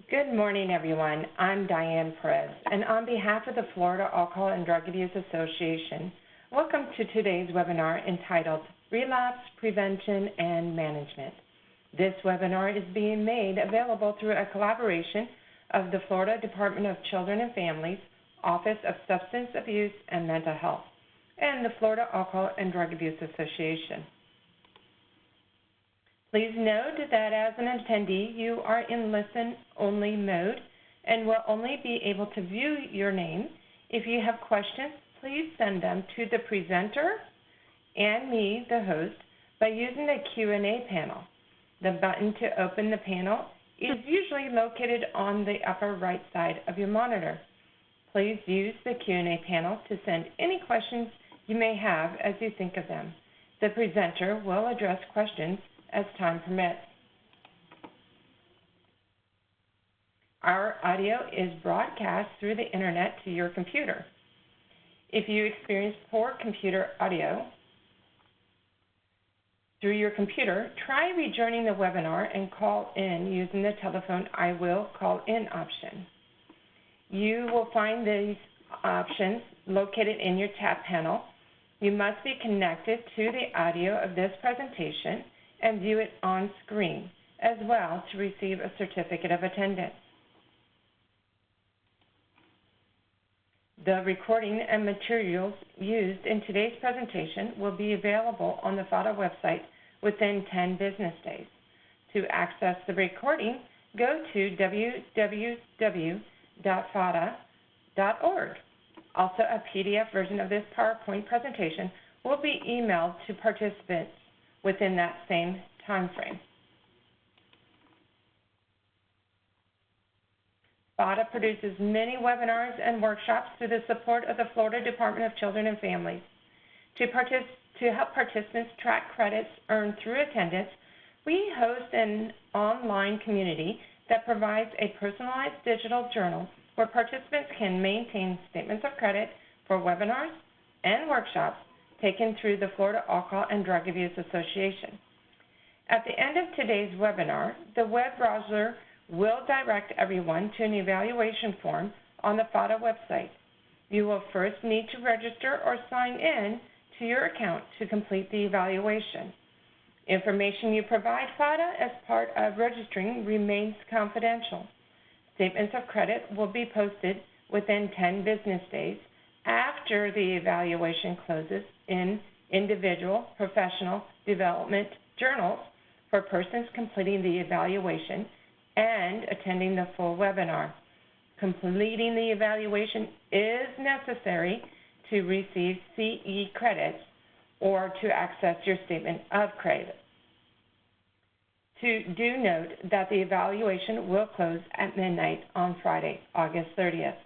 Good morning, everyone. I'm Diane Perez, and on behalf of the Florida Alcohol and Drug Abuse Association, welcome to today's webinar entitled Relapse, Prevention, and Management. This webinar is being made available through a collaboration of the Florida Department of Children and Families, Office of Substance Abuse and Mental Health, and the Florida Alcohol and Drug Abuse Association. Please note that as an attendee, you are in listen-only mode and will only be able to view your name. If you have questions, please send them to the presenter and me, the host, by using the Q&A panel. The button to open the panel is usually located on the upper right side of your monitor. Please use the Q&A panel to send any questions you may have as you think of them. The presenter will address questions as time permits. Our audio is broadcast through the internet to your computer. If you experience poor computer audio through your computer, try rejoining the webinar and call in using the telephone I will call in option. You will find these options located in your tap panel. You must be connected to the audio of this presentation and view it on screen, as well to receive a certificate of attendance. The recording and materials used in today's presentation will be available on the FADA website within 10 business days. To access the recording, go to www.fada.org. Also, a PDF version of this PowerPoint presentation will be emailed to participants within that same time frame. FADA produces many webinars and workshops through the support of the Florida Department of Children and Families. To help participants track credits earned through attendance, we host an online community that provides a personalized digital journal where participants can maintain statements of credit for webinars and workshops taken through the Florida Alcohol and Drug Abuse Association. At the end of today's webinar, the web browser will direct everyone to an evaluation form on the FADA website. You will first need to register or sign in to your account to complete the evaluation. Information you provide FADA as part of registering remains confidential. Statements of credit will be posted within 10 business days after the evaluation closes in individual professional development journals for persons completing the evaluation and attending the full webinar. Completing the evaluation is necessary to receive CE credits or to access your statement of credit. Do note that the evaluation will close at midnight on Friday, August 30th.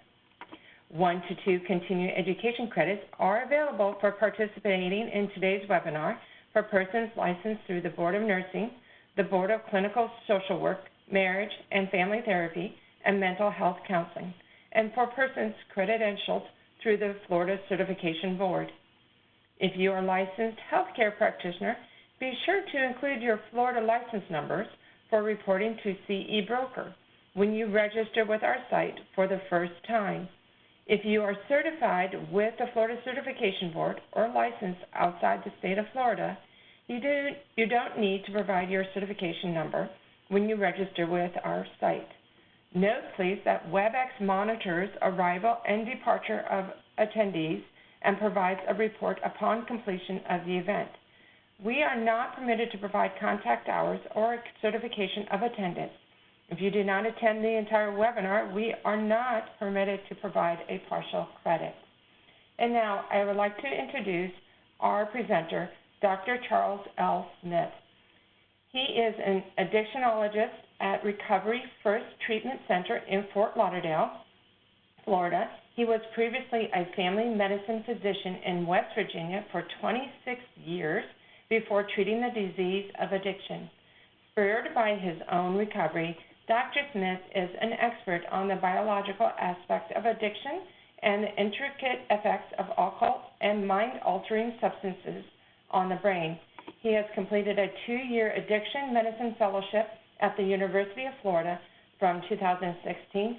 1 to 2 continuing education credits are available for participating in today's webinar for persons licensed through the Board of Nursing, the Board of Clinical Social Work, Marriage and Family Therapy, and Mental Health Counseling, and for persons credentialed through the Florida Certification Board. If you are a licensed healthcare practitioner, be sure to include your Florida license numbers for reporting to CE Broker when you register with our site for the first time. If you are certified with the Florida Certification Board or licensed outside the state of Florida, you don't need to provide your certification number when you register with our site. Note, please, that WebEx monitors arrival and departure of attendees and provides a report upon completion of the event. We are not permitted to provide contact hours or certification of attendance. If you do not attend the entire webinar, we are not permitted to provide a partial credit. And now I would like to introduce our presenter, Dr. Charles L. Smith. He is an addictionologist at Recovery First Treatment Center in Fort Lauderdale, Florida. He was previously a family medicine physician in West Virginia for 26 years before treating the disease of addiction. Spurred by his own recovery, Dr. Smith is an expert on the biological aspect of addiction and the intricate effects of alcohol and mind-altering substances on the brain. He has completed a 2-year addiction medicine fellowship at the University of Florida, from 2016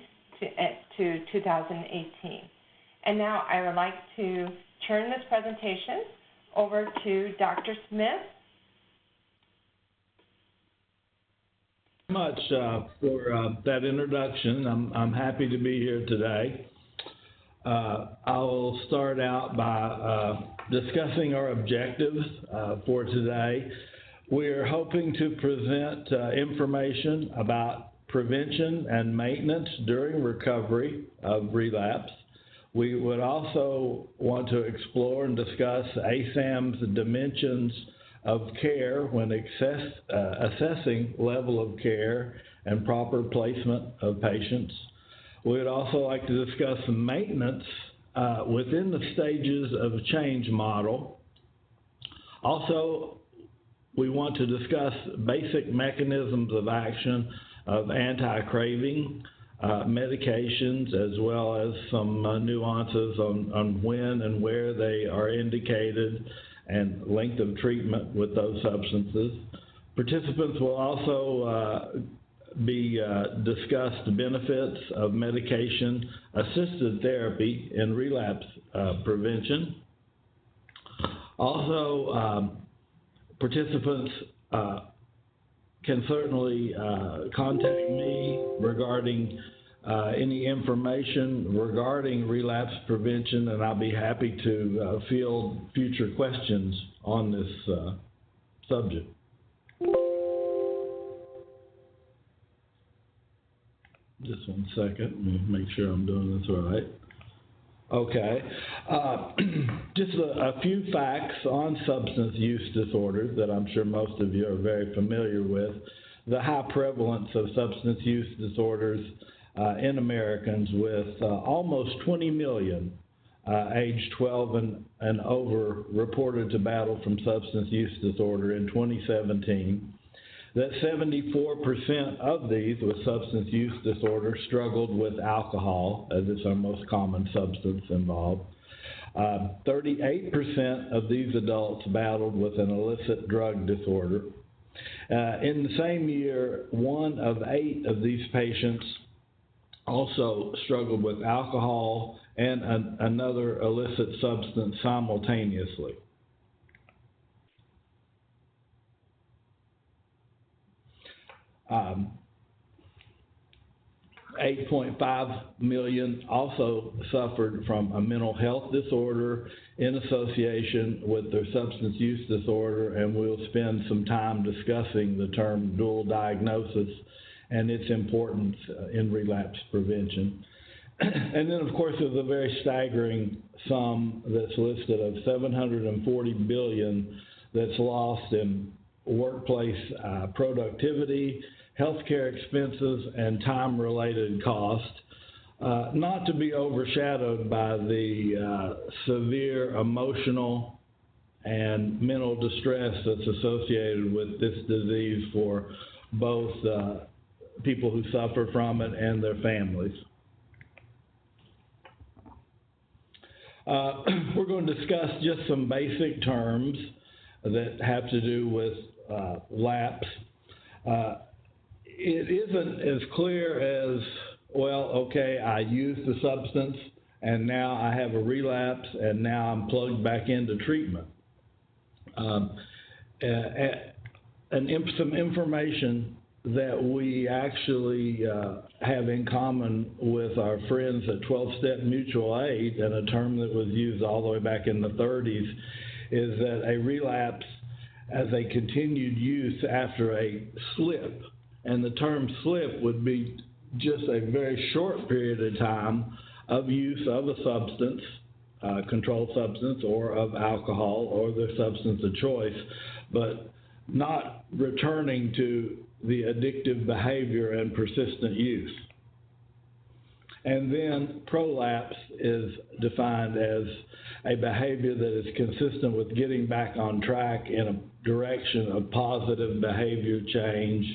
to 2018. And now I would like to turn this presentation over to Dr. Smith. Much for that introduction. I'm happy to be here today. I will start out by discussing our objectives for today. We're hoping to present information about prevention and maintenance during recovery of relapse. We would also want to explore and discuss ASAM's dimensions of care when assessing level of care and proper placement of patients. We would also like to discuss maintenance within the stages of change model. Also, we want to discuss basic mechanisms of action of anti-craving medications, as well as some nuances on when and where they are indicated and length of treatment with those substances. Participants will also be discussed benefits of medication-assisted therapy in relapse prevention. Also, participants can certainly contact me regarding any information regarding relapse prevention, and I'll be happy to field future questions on this subject. Just 1 second, let me make sure I'm doing this right. Okay, just a few facts on substance use disorders that I'm sure most of you are very familiar with. The high prevalence of substance use disorders in Americans, with almost 20 million age 12 and over reported to battle from substance use disorder in 2017. That 74% of these with substance use disorder struggled with alcohol, as it's our most common substance involved. 38% of these adults battled with an illicit drug disorder. In the same year, 1 of 8 of these patients also struggled with alcohol and another illicit substance simultaneously. 8.5 million also suffered from a mental health disorder in association with their substance use disorder, and we'll spend some time discussing the term dual diagnosis and its importance in relapse prevention. And then, of course, there's a very staggering sum that's listed of $740 billion that's lost in workplace productivity, healthcare expenses, and time-related costs, not to be overshadowed by the severe emotional and mental distress that's associated with this disease for both people who suffer from it and their families. We're going to discuss just some basic terms that have to do with lapse. It isn't as clear as, well, okay, I used the substance and now I have a relapse and now I'm plugged back into treatment. Some information that we actually have in common with our friends at 12-Step Mutual Aid, and a term that was used all the way back in the 30s, is that a relapse as a continued use after a slip. And the term slip would be just a very short period of time of use of a substance, controlled substance, or of alcohol, or their substance of choice, but not returning to the addictive behavior and persistent use. And then prolapse is defined as a behavior that is consistent with getting back on track in a direction of positive behavior change,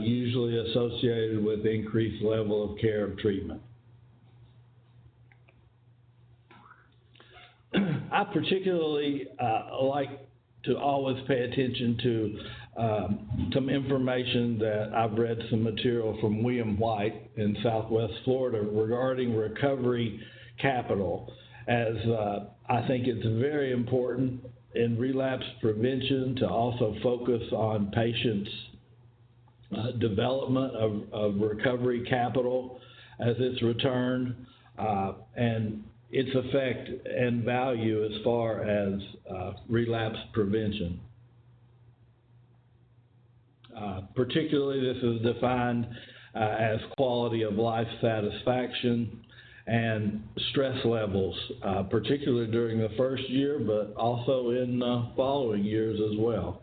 usually associated with increased level of care of treatment. I particularly like to always pay attention to some information that I've read some material from William White in Southwest Florida regarding recovery capital, as I think it's very important in relapse prevention to also focus on patients' development of recovery capital as it's returned, and its effect and value as far as relapse prevention. Particularly, this is defined as quality of life satisfaction and stress levels, particularly during the first year, but also in following years as well.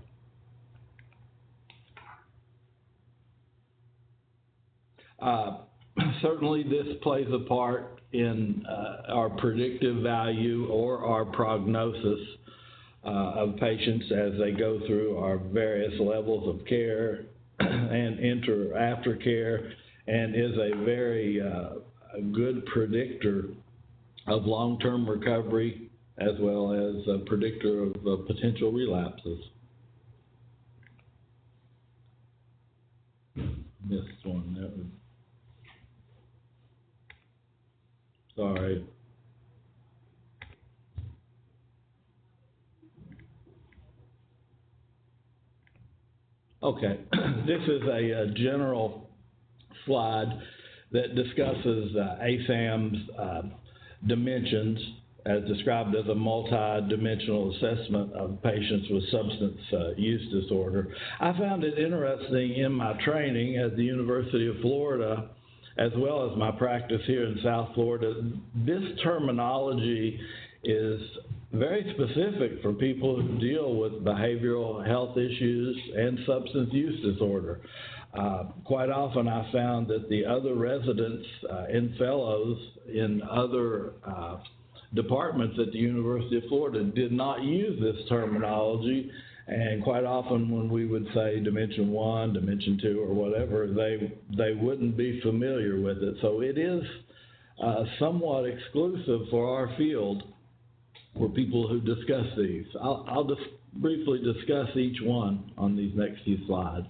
Certainly, this plays a part in our predictive value or our prognosis of patients as they go through our various levels of care and enter aftercare, and is a very a good predictor of long-term recovery as well as a predictor of potential relapses. Missed one there. Sorry. Okay, this is a general slide that discusses ASAM's dimensions as described as a multi-dimensional assessment of patients with substance use disorder. I found it interesting in my training at the University of Florida, as well as my practice here in South Florida. This terminology is very specific for people who deal with behavioral health issues and substance use disorder. Quite often I found that the other residents and fellows in other departments at the University of Florida did not use this terminology, and quite often when we would say Dimension 1, Dimension 2, or whatever, they wouldn't be familiar with it. So it is somewhat exclusive for our field for people who discuss these. I'll just briefly discuss each one on these next few slides.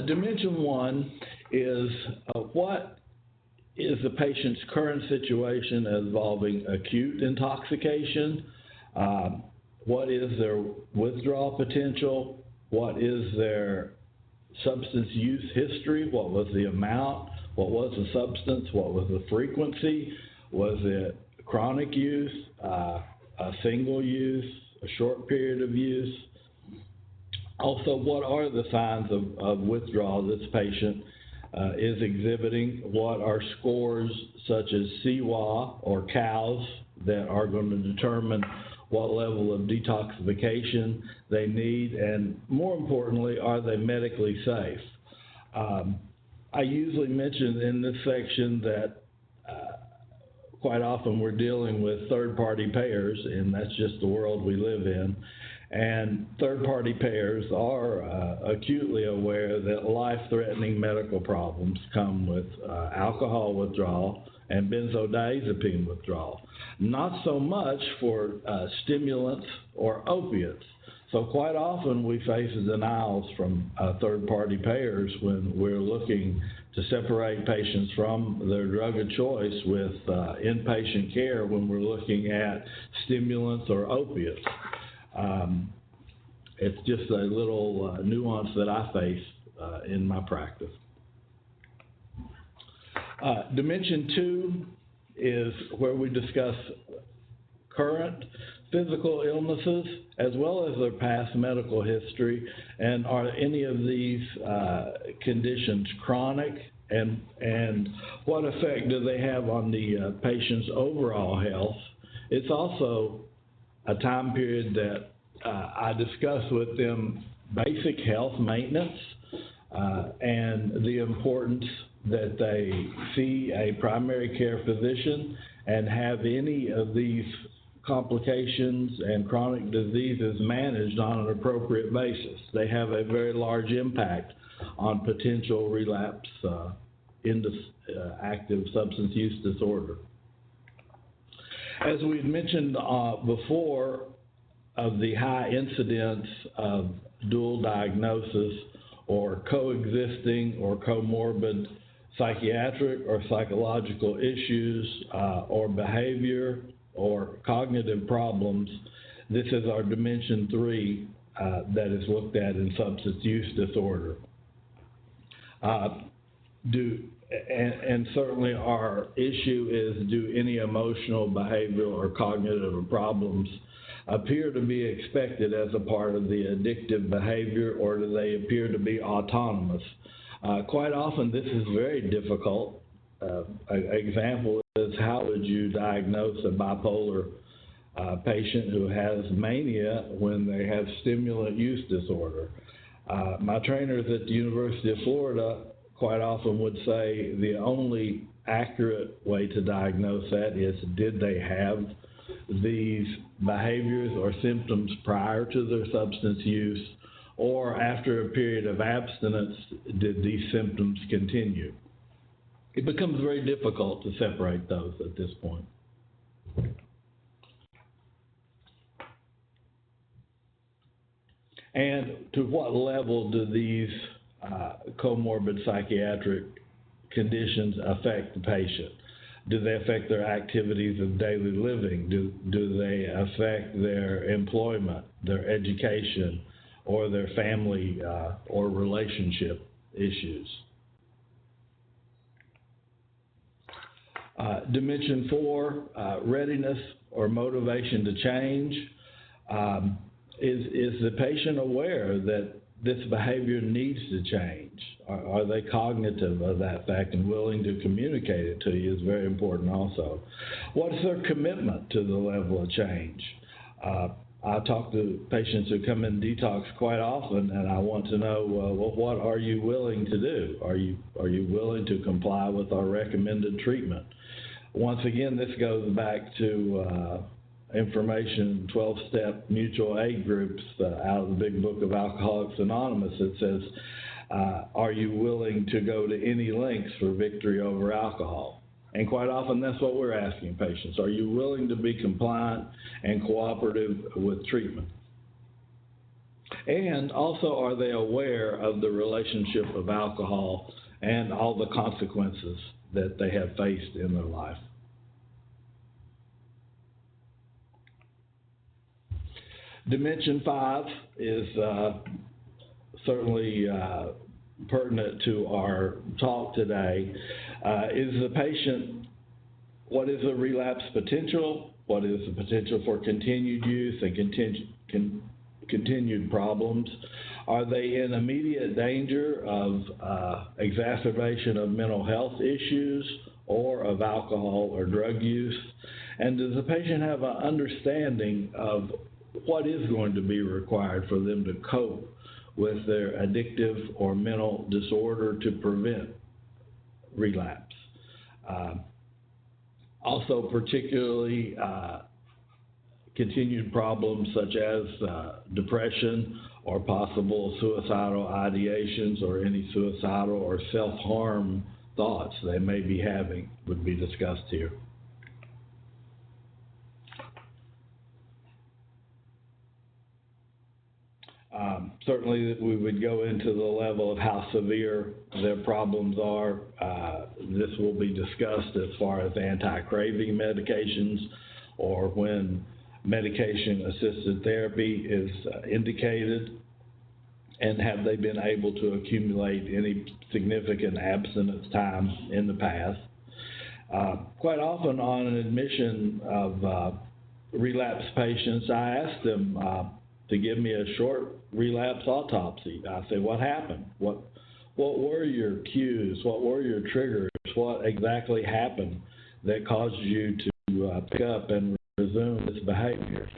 Dimension 1 is what is the patient's current situation involving acute intoxication, what is their withdrawal potential, what is their substance use history, what was the amount, what was the substance, what was the frequency, was it chronic use, a single use, a short period of use. Also, what are the signs of withdrawal this patient is exhibiting? What are scores such as CWA or COWS that are going to determine what level of detoxification they need, and more importantly, are they medically safe? I usually mention in this section that quite often we're dealing with third-party payers, and that's just the world we live in. And third-party payers are acutely aware that life-threatening medical problems come with alcohol withdrawal and benzodiazepine withdrawal. Not so much for stimulants or opiates. So quite often we face denials from third-party payers when we're looking to separate patients from their drug of choice with inpatient care when we're looking at stimulants or opiates. It's just a little nuance that I face in my practice. Dimension 2 is where we discuss current physical illnesses as well as their past medical history, and are any of these conditions chronic, and what effect do they have on the patient's overall health. It's also a time period that I discuss with them basic health maintenance and the importance that they see a primary care physician and have any of these complications and chronic diseases managed on an appropriate basis. They have a very large impact on potential relapse into active substance use disorder. As we had mentioned before, of the high incidence of dual diagnosis or coexisting or comorbid psychiatric or psychological issues or behavior or cognitive problems, this is our Dimension 3 that is looked at in substance use disorder. And certainly our issue is, do any emotional, behavioral, or cognitive problems appear to be expected as a part of the addictive behavior, or do they appear to be autonomous? Quite often this is very difficult. An example is, how would you diagnose a bipolar patient who has mania when they have stimulant use disorder? My trainers at the University of Florida quite often would say the only accurate way to diagnose that is, did they have these behaviors or symptoms prior to their substance use, or after a period of abstinence, did these symptoms continue? It becomes very difficult to separate those at this point. And to what level do these comorbid psychiatric conditions affect the patient? Do they affect their activities of daily living? Do they affect their employment, their education, or their family or relationship issues? Dimension 4, readiness or motivation to change. Is the patient aware that this behavior needs to change? Are they cognitive of that fact and willing to communicate it to you is very important also. What is their commitment to the level of change? I talk to patients who come in detox quite often, and I want to know, well, what are you willing to do? Are you willing to comply with our recommended treatment? Once again, this goes back to information 12-step mutual aid groups out of the big book of Alcoholics Anonymous. It says, are you willing to go to any lengths for victory over alcohol? And quite often that's what we're asking patients. Are you willing to be compliant and cooperative with treatment? And also, are they aware of the relationship of alcohol and all the consequences that they have faced in their life? Dimension 5 is certainly pertinent to our talk today. Is the patient, what is the relapse potential? What is the potential for continued use and continued problems? Are they in immediate danger of exacerbation of mental health issues or of alcohol or drug use? And does the patient have an understanding of what is going to be required for them to cope with their addictive or mental disorder to prevent relapse? Also, particularly continued problems such as depression or possible suicidal ideations or any suicidal or self-harm thoughts they may be having would be discussed here. Certainly we would go into the level of how severe their problems are. This will be discussed as far as anti-craving medications or when medication-assisted therapy is indicated, and have they been able to accumulate any significant abstinence time in the past. Quite often on an admission of relapse patients, I ask them to give me a short relapse autopsy. I say, what happened? What were your cues? What were your triggers? What exactly happened that caused you to pick up and resume this behavior?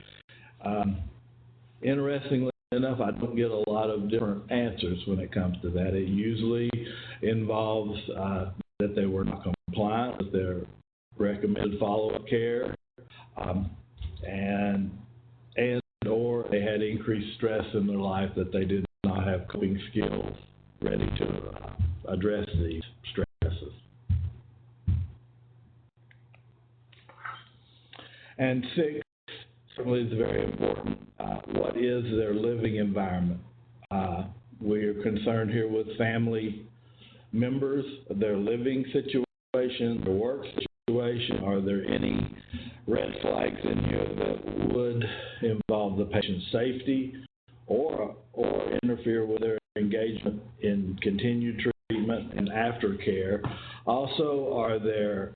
Interestingly enough, I don't get a lot of different answers when it comes to that. It usually involves that they were not compliant with their recommended follow-up care, and or they had increased stress in their life that they did not have coping skills ready to address these stresses. And six, certainly is very important, what is their living environment? We are concerned here with family members, their living situation, their work situation. Are there any red flags in here that would involve the patient's safety or interfere with their engagement in continued treatment and aftercare? Also, are their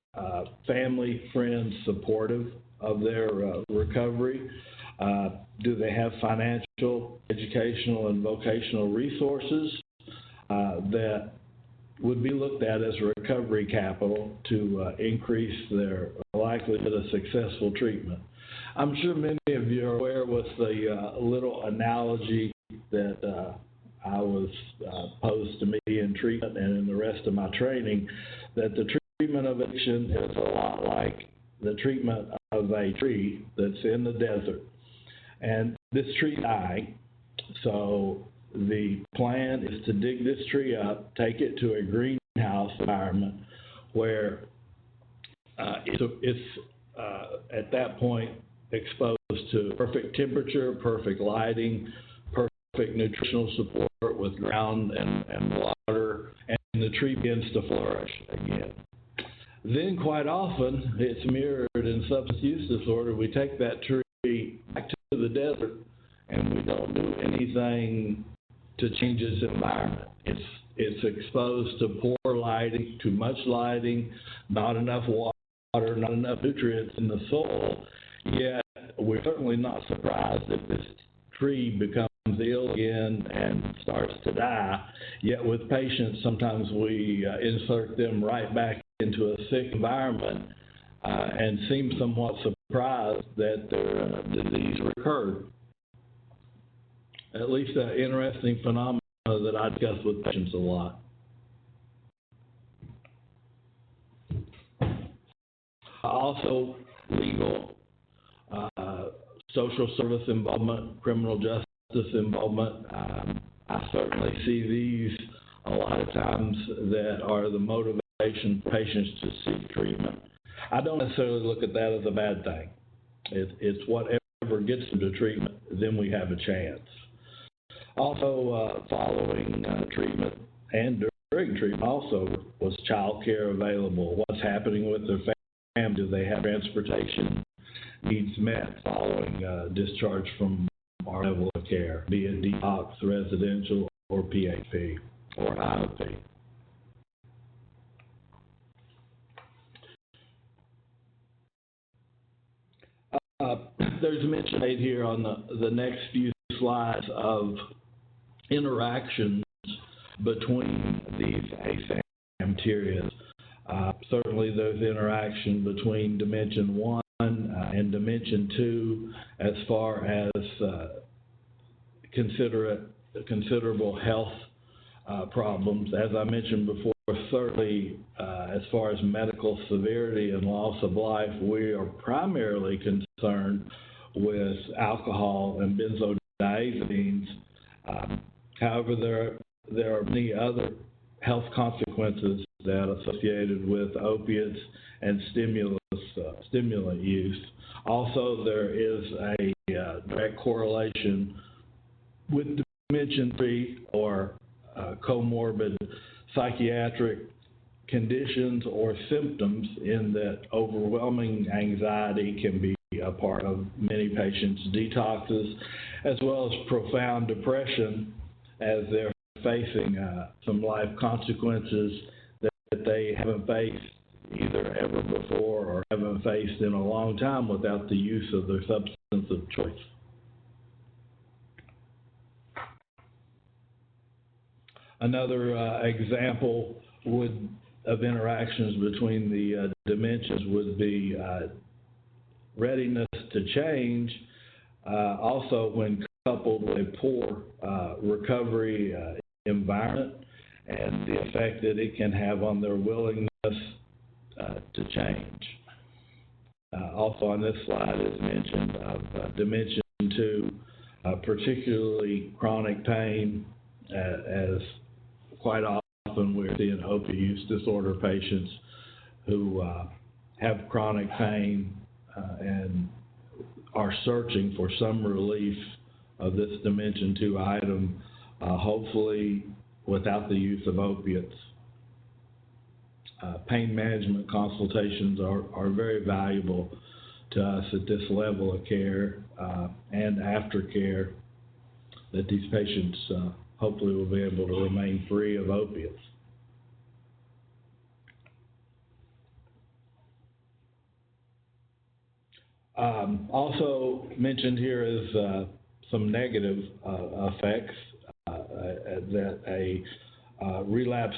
family, friends supportive of their recovery? Do they have financial, educational, and vocational resources that would be looked at as recovery capital to increase their likelihood of successful treatment? I'm sure many of you are aware with the little analogy that I was posed to me in treatment and in the rest of my training, that the treatment of addiction is a lot like the treatment of a tree that's in the desert. And this tree died, so the plan is to dig this tree up, take it to a greenhouse environment where it's at that point exposed to perfect temperature, perfect lighting, perfect nutritional support with ground and water, and the tree begins to flourish again. Then quite often, it's mirrored in substance use disorder. We take that tree back to the desert and we don't do anything to change its environment. It's exposed to poor lighting, too much lighting, not enough water, not enough nutrients in the soil. Yet we're certainly not surprised if this tree becomes ill again and starts to die. Yet with patients, sometimes we insert them right back into a sick environment and seem somewhat surprised that their disease recurred. At least an interesting phenomenon that I discuss with patients a lot. Also, legal, social service involvement, criminal justice involvement. I certainly see these a lot of times that are the motivation for patients to seek treatment. I don't necessarily look at that as a bad thing. It's whatever gets them to treatment, then we have a chance. Also, following treatment and during treatment, also, was child care available? What's happening with their family? Do they have transportation needs met following discharge from our level of care, be it detox, residential, or PHP, or IOP? There's a mention made here on the next few slides of interactions between these asympterias. Certainly there's interaction between dimension 1 and dimension 2 as far as considerable health problems. As I mentioned before, certainly as far as medical severity and loss of life, we are primarily concerned with alcohol and benzodiazepines. However, there are many other health consequences that are associated with opiates and stimulant use. Also, there is a direct correlation with dimension 3 or comorbid psychiatric conditions or symptoms, in that overwhelming anxiety can be a part of many patients' detoxes, as well as profound depression as they're facing some life consequences that they haven't faced either ever before or haven't faced in a long time without the use of their substance of choice. Another example of interactions between the dimensions would be readiness to change, also when coupled with a poor recovery environment and the effect that it can have on their willingness to change. Also on this slide is mentioned of dimension 2, particularly chronic pain, as quite often we're seeing opioid use disorder patients who have chronic pain and are searching for some relief of this Dimension 2 item, hopefully without the use of opiates. Pain management consultations are very valuable to us at this level of care and aftercare, that these patients hopefully will be able to remain free of opiates. Also mentioned here is some negative effects that a relapse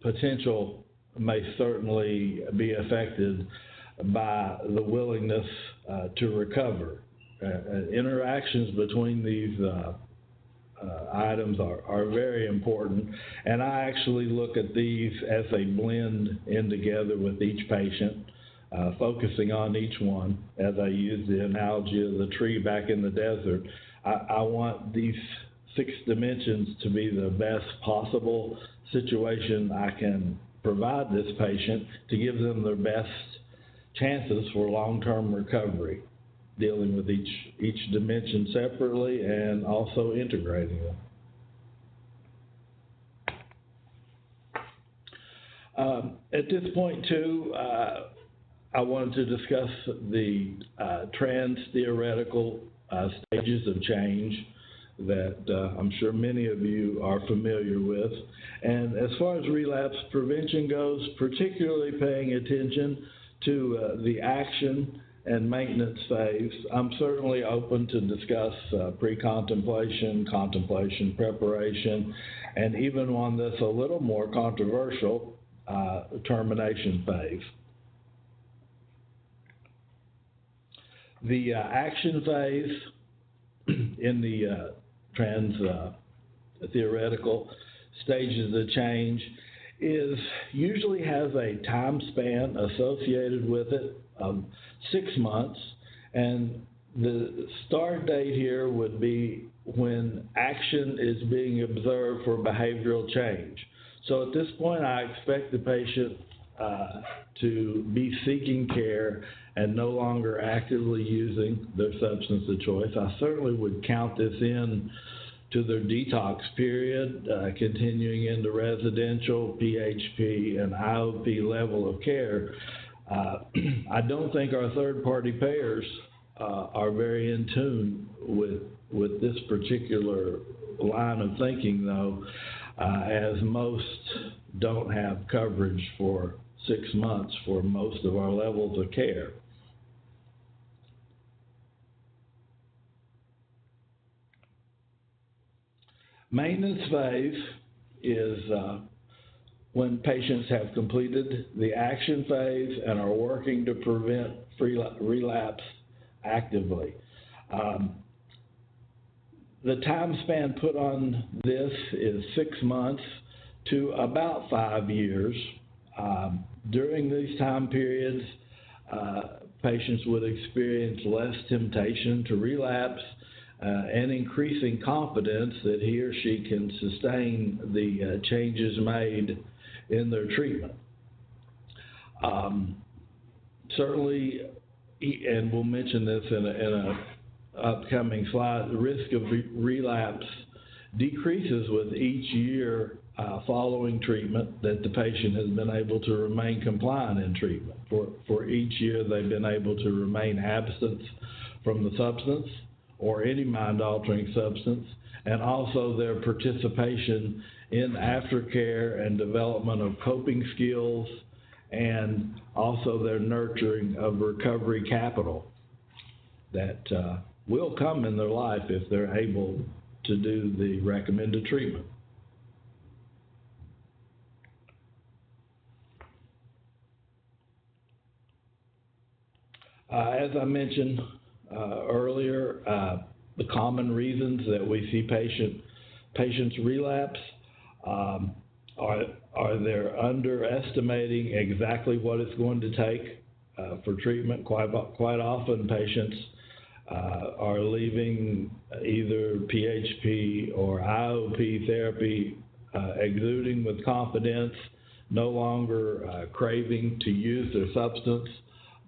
potential may certainly be affected by the willingness to recover. Interactions between these items are very important, and I actually look at these as they blend in together with each patient, focusing on each one. As I use the analogy of the tree back in the desert, I want these 6 dimensions to be the best possible situation I can provide this patient to give them their best chances for long-term recovery, dealing with each dimension separately and also integrating them. At this point too, I wanted to discuss the trans-theoretical stages of change that I'm sure many of you are familiar with. And as far as relapse prevention goes, particularly paying attention to the action and maintenance phase, I'm certainly open to discuss pre-contemplation, contemplation, preparation, and even one that's a little more controversial, termination phase. The action phase in the trans-theoretical stages of change usually has a time span associated with it of 6 months, and the start date here would be when action is being observed for behavioral change. So at this point, I expect the patient to be seeking care and no longer actively using their substance of choice. I certainly would count this in to their detox period, continuing into residential, PHP, and IOP level of care. I don't think our third-party payers are very in tune with this particular line of thinking, though, as most don't have coverage for 6 months for most of our levels of care. Maintenance phase is when patients have completed the action phase and are working to prevent relapse actively. The time span put on this is 6 months to about 5 years. During these time periods, patients would experience less temptation to relapse and increasing confidence that he or she can sustain the changes made in their treatment. Certainly, and we'll mention this in an upcoming slide, the risk of relapse decreases with each year following treatment that the patient has been able to remain compliant in treatment. For each year they've been able to remain absent from the substance or any mind-altering substance, and also their participation in aftercare and development of coping skills, and also their nurturing of recovery capital that will come in their life if they're able to do the recommended treatment. As I mentioned earlier, the common reasons that we see patients relapse are they're underestimating exactly what it's going to take for treatment. Quite often patients are leaving either PHP or IOP therapy exuding with confidence, no longer craving to use their substance,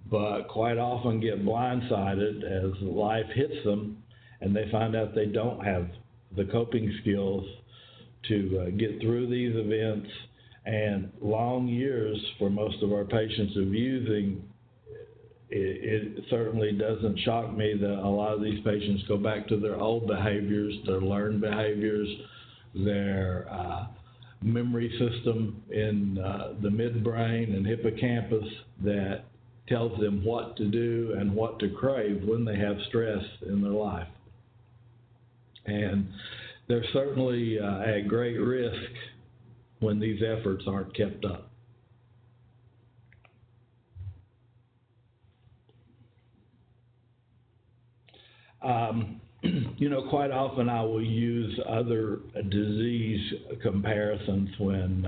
but quite often get blindsided as life hits them and they find out they don't have the coping skills to get through these events. And long years for most of our patients of using, it certainly doesn't shock me that a lot of these patients go back to their old behaviors, their learned behaviors, their memory system in the midbrain and hippocampus that tells them what to do and what to crave when they have stress in their life. And they're certainly at great risk when these efforts aren't kept up. You know, quite often I will use other disease comparisons when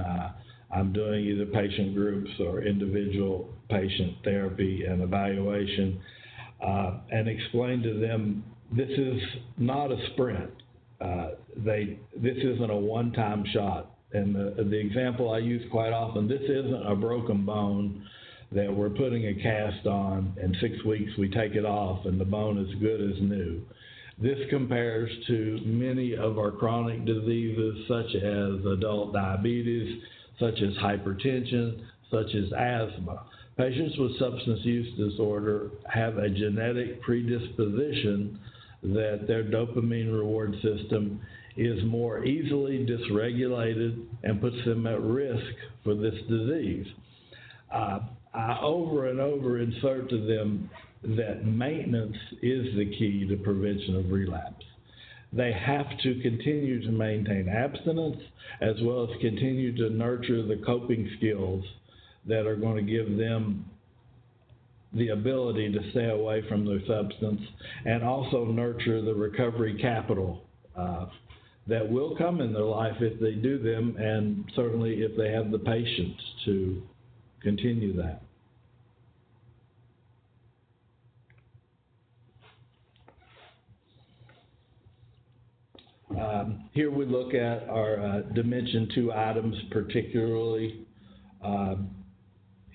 I'm doing either patient groups or individual patient therapy and evaluation, and explain to them this is not a sprint. This isn't a one-time shot. And the example I use quite often, this isn't a broken bone that we're putting a cast on, and 6 weeks we take it off and the bone is good as new. This compares to many of our chronic diseases such as adult diabetes, such as hypertension, such as asthma. Patients with substance use disorder have a genetic predisposition that their dopamine reward system is more easily dysregulated and puts them at risk for this disease. I over and over insert to them that maintenance is the key to prevention of relapse. They have to continue to maintain abstinence as well as continue to nurture the coping skills that are going to give them the ability to stay away from their substance, and also nurture the recovery capital that will come in their life if they do them, and certainly if they have the patience to continue that. Here we look at our Dimension 2 items, particularly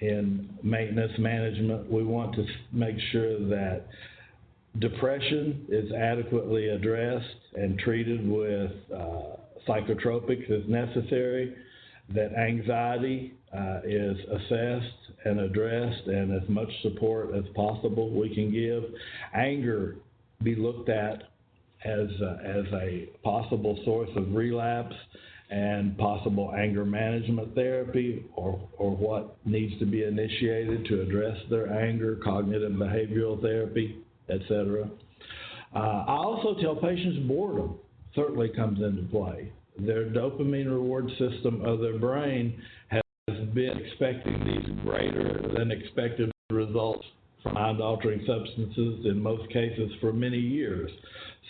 in maintenance management. We want to make sure that depression is adequately addressed and treated with psychotropics as necessary, that anxiety is assessed and addressed, and as much support as possible we can give. Anger be looked at as a possible source of relapse, and possible anger management therapy or what needs to be initiated to address their anger, cognitive behavioral therapy, etc. I also tell patients boredom certainly comes into play. Their dopamine reward system of their brain has been expecting these greater than expected results from mind-altering substances, in most cases for many years.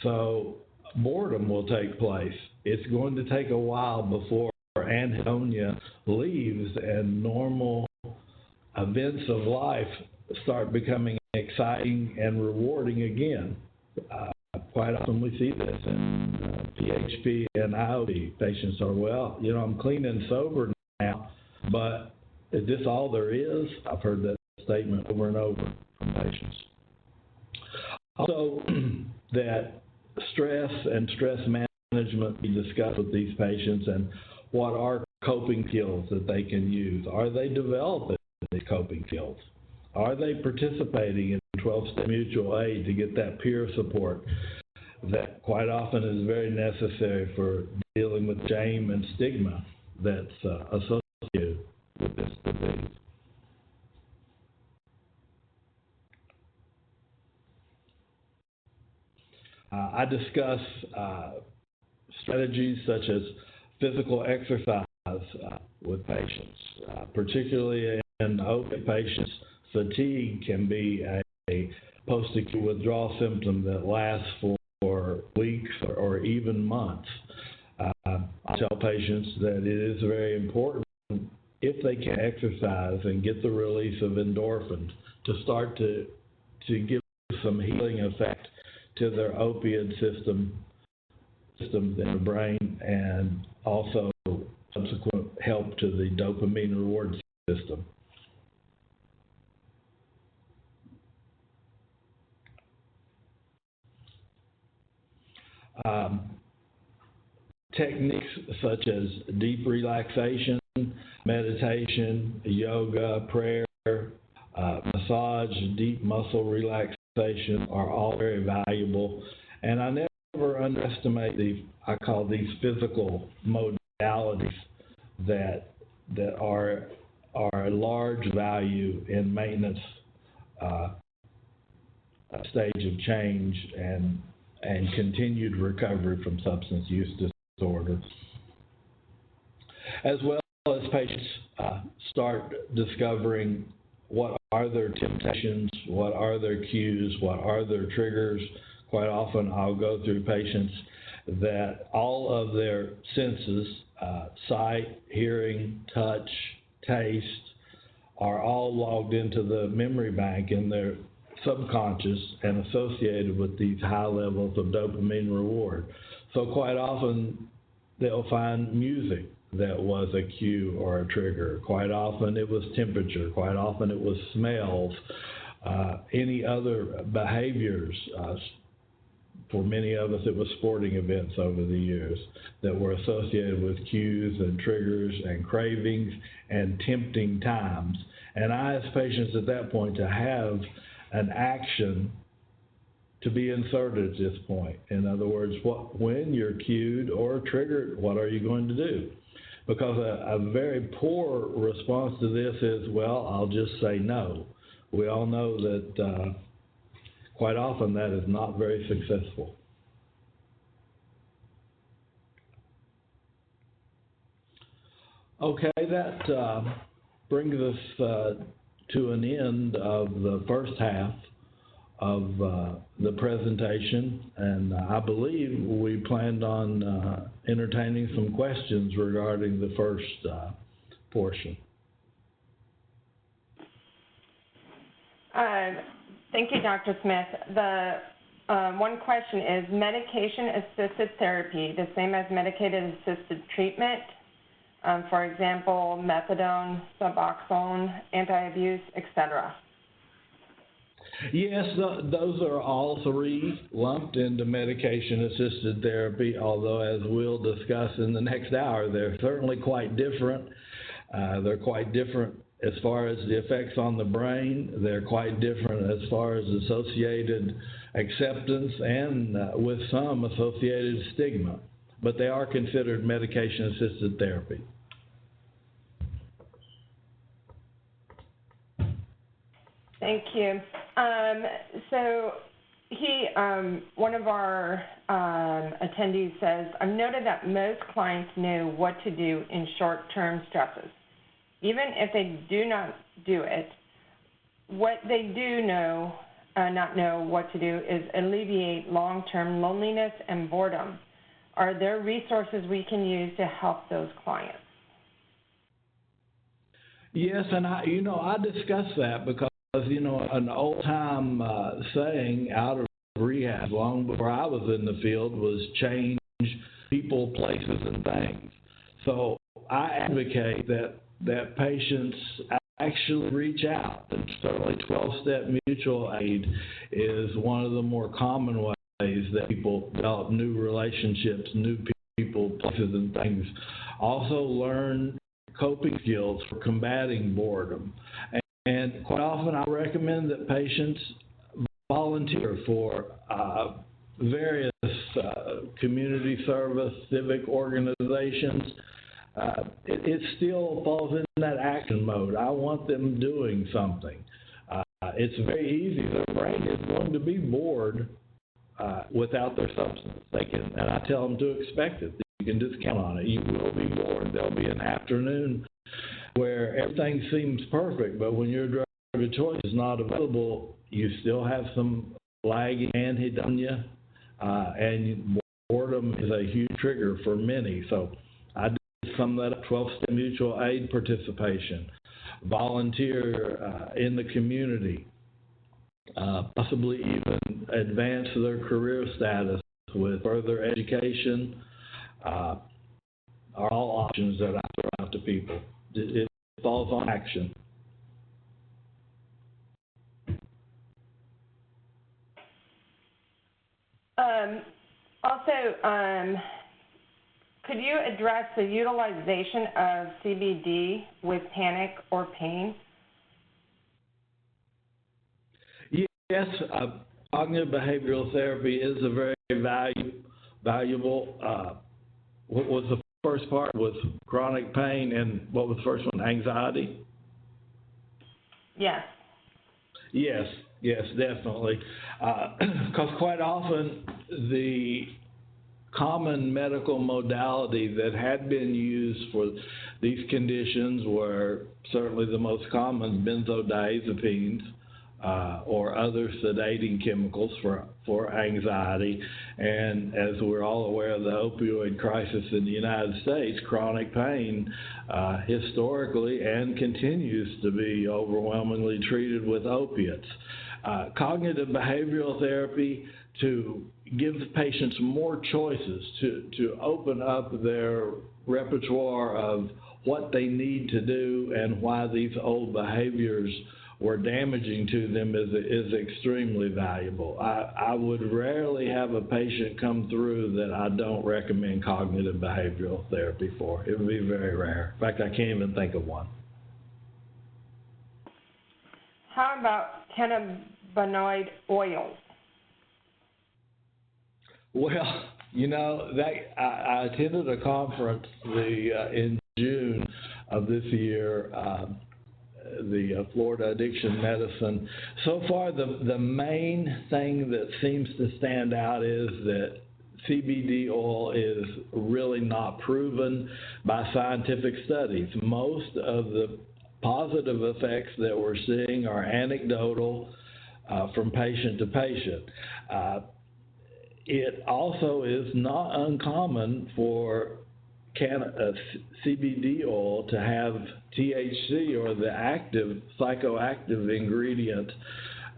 So boredom will take place. It's going to take a while before anhedonia leaves and normal events of life start becoming exciting and rewarding again. Quite often we see this in PHP and IOP. Patients are, well, you know, I'm clean and sober now, but is this all there is? I've heard that statement over and over from patients. Also, that stress and stress management be discussed with these patients, and what are coping skills that they can use. Are they developing these coping skills? Are they participating in 12-step mutual aid to get that peer support that quite often is very necessary for dealing with shame and stigma that's associated with this disease? I discuss strategies such as physical exercise with patients, particularly in opiate patients. Fatigue can be a post-acute withdrawal symptom that lasts for weeks or even months. I tell patients that it is very important, if they can exercise and get the release of endorphins, to start to give some healing effect to their opioid systems in the brain, and also subsequent help to the dopamine reward system. Techniques such as deep relaxation, meditation, yoga, prayer, massage, deep muscle relaxation are all very valuable. And I never underestimate I call these physical modalities that are a large value in maintenance stage of change and continued recovery from substance use disorder. As well as patients start discovering what are their temptations, what are their cues, what are their triggers. Quite often I'll go through patients that all of their senses, sight, hearing, touch, taste, are all logged into the memory bank in their subconscious and associated with these high levels of dopamine reward. So quite often they'll find music that was a cue or a trigger. Quite often it was temperature. Quite often it was smells. Any other behaviors. For many of us, it was sporting events over the years that were associated with cues and triggers and cravings and tempting times. And I ask patients at that point to have an action to be inserted at this point. In other words, when you're cued or triggered, what are you going to do? Because a very poor response to this is, well, I'll just say no. We all know that quite often that is not very successful. Okay, that brings us to an end of the first half of the presentation, and I believe we planned on entertaining some questions regarding the first portion. Thank you, Dr. Smith. The one question is, medication-assisted therapy the same as medicated-assisted treatment? For example, methadone, Suboxone, anti-abuse, etc. Yes, those are all three lumped into medication-assisted therapy, although as we'll discuss in the next hour, they're certainly quite different. They're quite different as far as the effects on the brain. They're quite different as far as associated acceptance and with some associated stigma. But they are considered medication-assisted therapy. Thank you. So one of our attendees says, I've noted that most clients know what to do in short-term stresses. Even if they do not do it, what they do not know what to do is alleviate long-term loneliness and boredom. Are there resources we can use to help those clients? Yes, and I discuss that because, an old-time saying out of rehab long before I was in the field was change people, places, and things. So I advocate that patients actually reach out, and certainly 12-step mutual aid is one of the more common ways that people develop new relationships, new people, places, and things. Also learn coping skills for combating boredom. And quite often I recommend that patients volunteer for various community service, civic organizations. It still falls in that action mode. I want them doing something. It's very easy. Their brain is going to be bored without their substance. And I tell them to expect it. You can just count on it. You will be bored. There'll be an afternoon where everything seems perfect, but when your drug of choice is not available, you still have some lagging anhedonia, and boredom is a huge trigger for many. So I did sum that up: 12-step mutual aid participation, volunteer in the community, possibly even advance their career status with further education, are all options that I throw out to people. It falls on action. Also, could you address the utilization of CBD with panic or pain? Yes, cognitive behavioral therapy is a very valuable. What was the first part? Was chronic pain, and what was the first one? Anxiety? Yes. Yes, definitely. Because quite often the common medical modality that had been used for these conditions were certainly the most common benzodiazepines or other sedating chemicals for anxiety. And as we're all aware of the opioid crisis in the United States, chronic pain historically and continues to be overwhelmingly treated with opiates. Cognitive behavioral therapy to give the patients more choices, to open up their repertoire of what they need to do and why these old behaviors were damaging to them is extremely valuable. I would rarely have a patient come through that I don't recommend cognitive behavioral therapy for. It would be very rare. In fact, I can't even think of one. How about cannabinoid oils? Well, you know, I attended a conference in June of this year, the Florida Addiction Medicine. So far, the main thing that seems to stand out is that CBD oil is really not proven by scientific studies. Most of the positive effects that we're seeing are anecdotal from patient to patient. It also is not uncommon for CBD oil to have THC, or the active psychoactive ingredient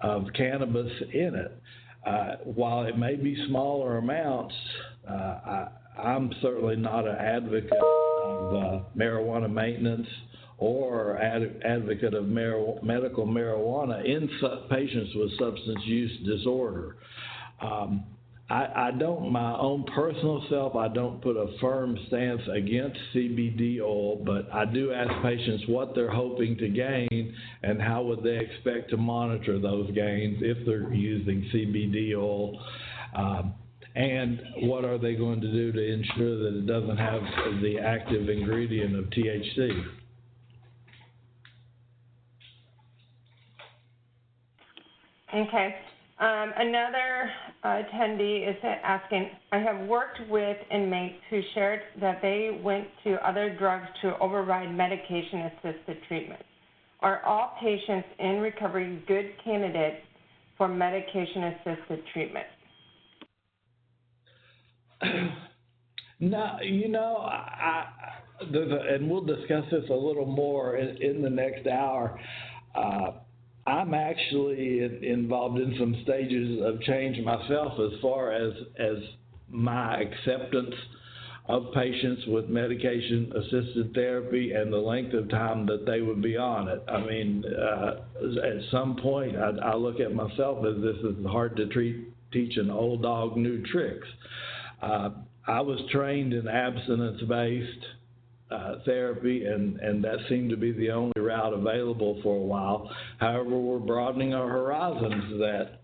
of cannabis, in it. While it may be smaller amounts, I'm certainly not an advocate of marijuana maintenance or advocate of medical marijuana in patients with substance use disorder. I don't, my own personal self, I don't put a firm stance against CBD oil, but I do ask patients what they're hoping to gain and how would they expect to monitor those gains if they're using CBD oil, and what are they going to do to ensure that it doesn't have the active ingredient of THC. Okay. Another attendee is asking, I have worked with inmates who shared that they went to other drugs to override medication-assisted treatment. Are all patients in recovery good candidates for medication-assisted treatment? No, you know, and we'll discuss this a little more in the next hour. I'm actually involved in some stages of change myself as far as my acceptance of patients with medication-assisted therapy and the length of time that they would be on it. I mean, at some point, I look at myself as this is hard to teach an old dog new tricks. I was trained in abstinence-based therapy, and that seemed to be the only route available for a while. However, we're broadening our horizons that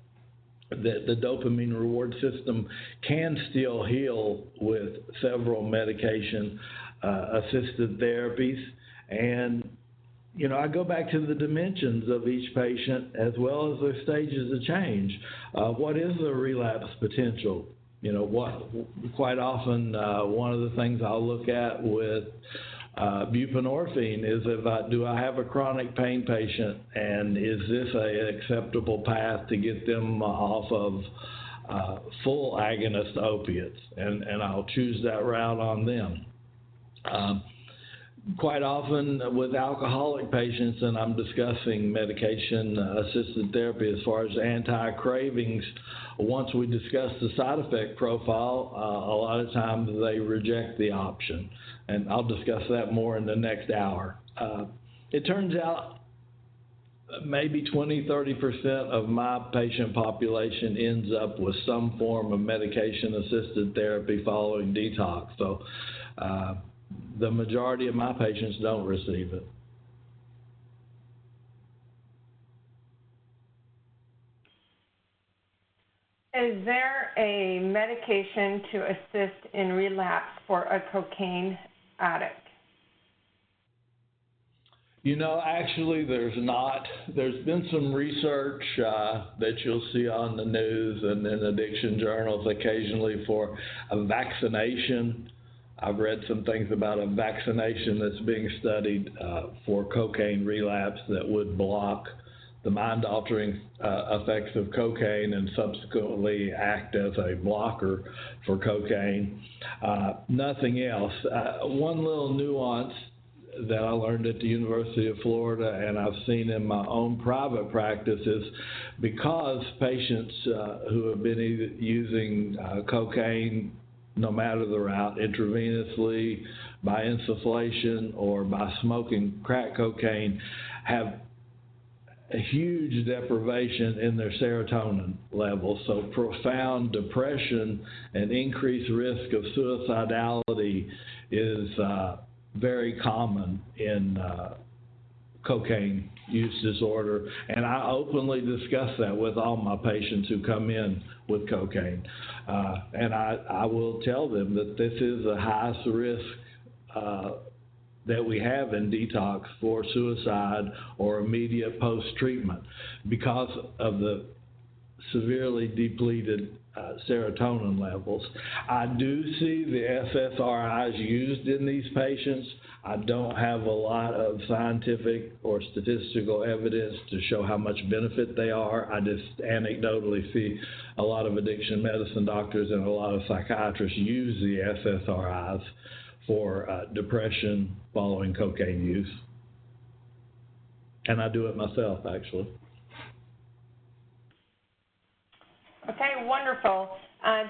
the dopamine reward system can still heal with several medication assisted therapies. And you know, I go back to the dimensions of each patient as well as their stages of change. What is the relapse potential? You know, quite often one of the things I'll look at with buprenorphine is do I have a chronic pain patient, and is this an acceptable path to get them off of full agonist opiates, and I'll choose that route on them. quite often with alcoholic patients, and I'm discussing medication-assisted therapy as far as anti-cravings, once we discuss the side effect profile, a lot of times they reject the option. And I'll discuss that more in the next hour. It turns out maybe 20–30% of my patient population ends up with some form of medication-assisted therapy following detox. So the majority of my patients don't receive it. Is there a medication to assist in relapse for a cocaine addict? You know, actually, there's not. There's been some research that you'll see on the news and in addiction journals occasionally for a vaccination. I've read some things about a vaccination that's being studied for cocaine relapse that would block the mind-altering effects of cocaine and subsequently act as a blocker for cocaine. Nothing else. One little nuance that I learned at the University of Florida and I've seen in my own private practice is because patients who have been using cocaine, no matter the route, intravenously, by insufflation, or by smoking crack cocaine, have a huge deprivation in their serotonin levels. So profound depression and increased risk of suicidality is very common in cocaine use disorder, and I openly discuss that with all my patients who come in with cocaine. And I will tell them that this is the highest risk that we have in detox for suicide or immediate post-treatment because of the severely depleted serotonin levels. I do see the SSRIs used in these patients. I don't have a lot of scientific or statistical evidence to show how much benefit they are. I just anecdotally see a lot of addiction medicine doctors and a lot of psychiatrists use the SSRIs for depression following cocaine use. And I do it myself, actually. Okay, wonderful.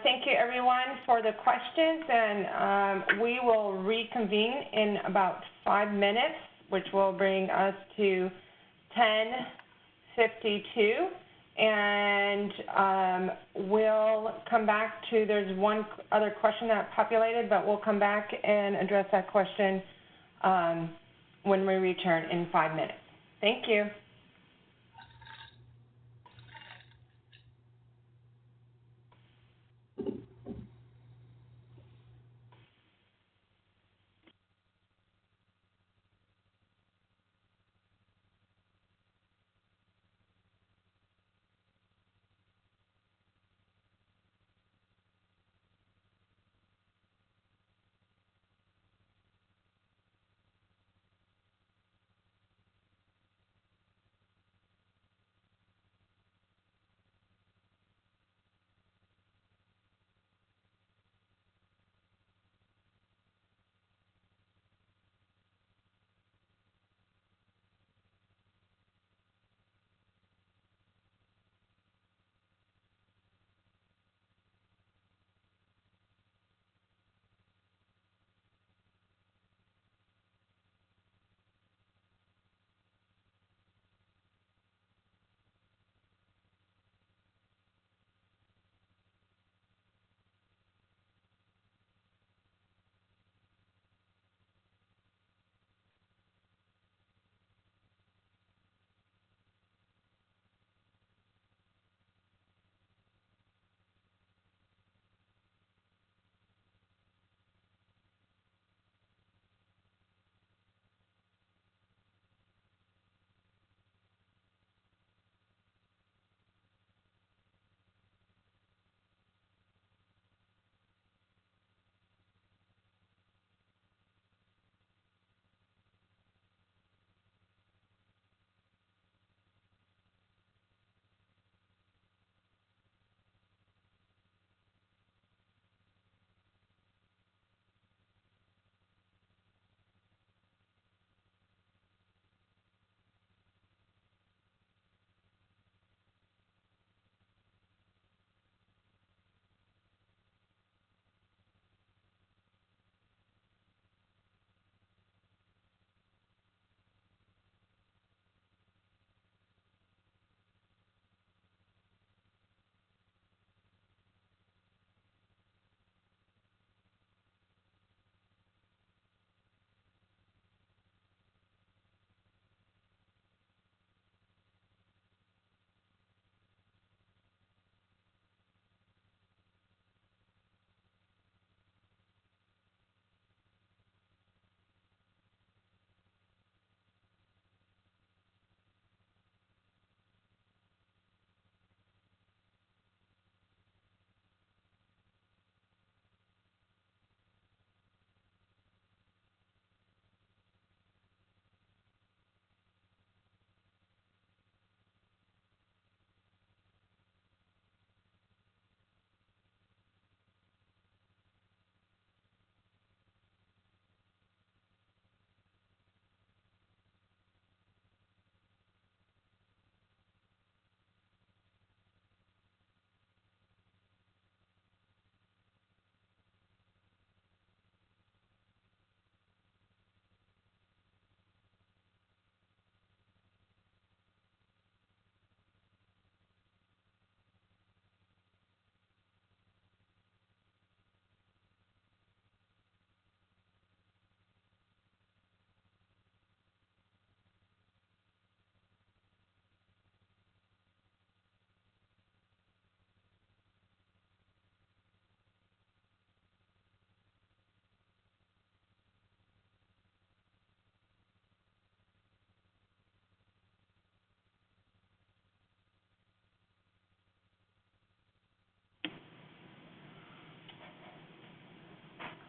Thank you, everyone, for the questions, and we will reconvene in about 5 minutes, which will bring us to 10:52, and we'll come back to, there's one other question that populated, but we'll come back and address that question when we return in 5 minutes. Thank you.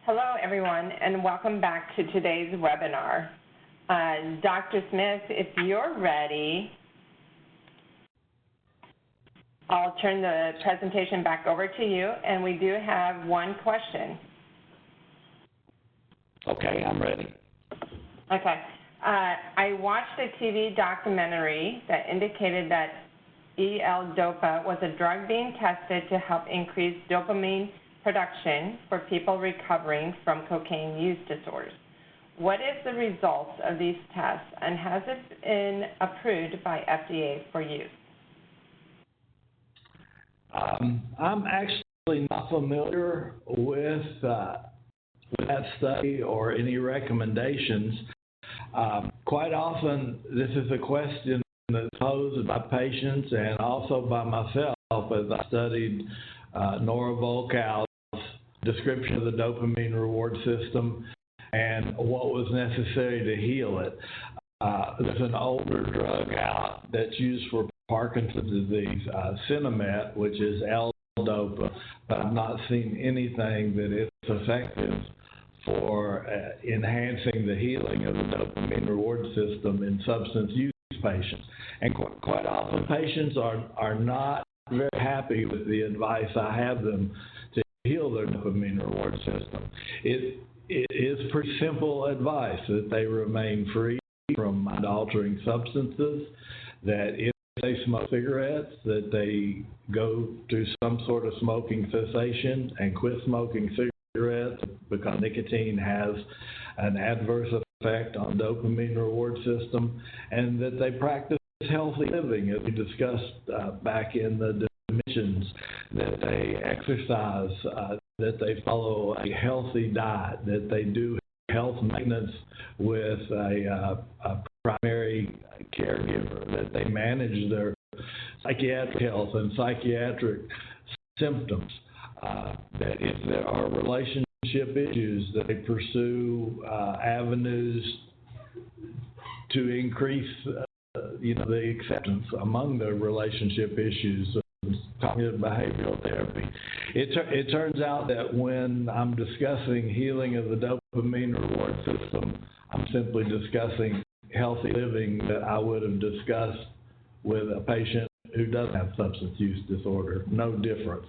Hello, everyone, and welcome back to today's webinar. Dr. Smith, if you're ready, I'll turn the presentation back over to you, and we do have one question. Okay, I'm ready. Okay. I watched a TV documentary that indicated that L-DOPA was a drug being tested to help increase dopamine production for people recovering from cocaine use disorders. What is the results of these tests, and has it been approved by FDA for use? I'm actually not familiar with that study or any recommendations. Quite often, this is a question that's posed by patients and also by myself as I studied Nora Volkow's description of the dopamine reward system and what was necessary to heal it. There's an older drug out that's used for Parkinson's disease, Cinemet, which is L-DOPA, but I've not seen anything that is effective for enhancing the healing of the dopamine reward system in substance use patients. And quite often patients are not very happy with the advice I have them to heal their dopamine reward system. It is pretty simple advice that they remain free from mind-altering substances, that if they smoke cigarettes, that they go through some sort of smoking cessation and quit smoking cigarettes because nicotine has an adverse effect on dopamine reward system, and that they practice healthy living, as we discussed back in the dimensions, that they exercise, that they follow a healthy diet, that they do health maintenance with a primary caregiver, that they manage their psychiatric health and psychiatric symptoms, that if there are relationship issues, that they pursue avenues to increase the acceptance among the relationship issues. Cognitive behavioral therapy. It turns out that when I'm discussing healing of the dopamine reward system, I'm simply discussing healthy living that I would have discussed with a patient who doesn't have substance use disorder. No difference.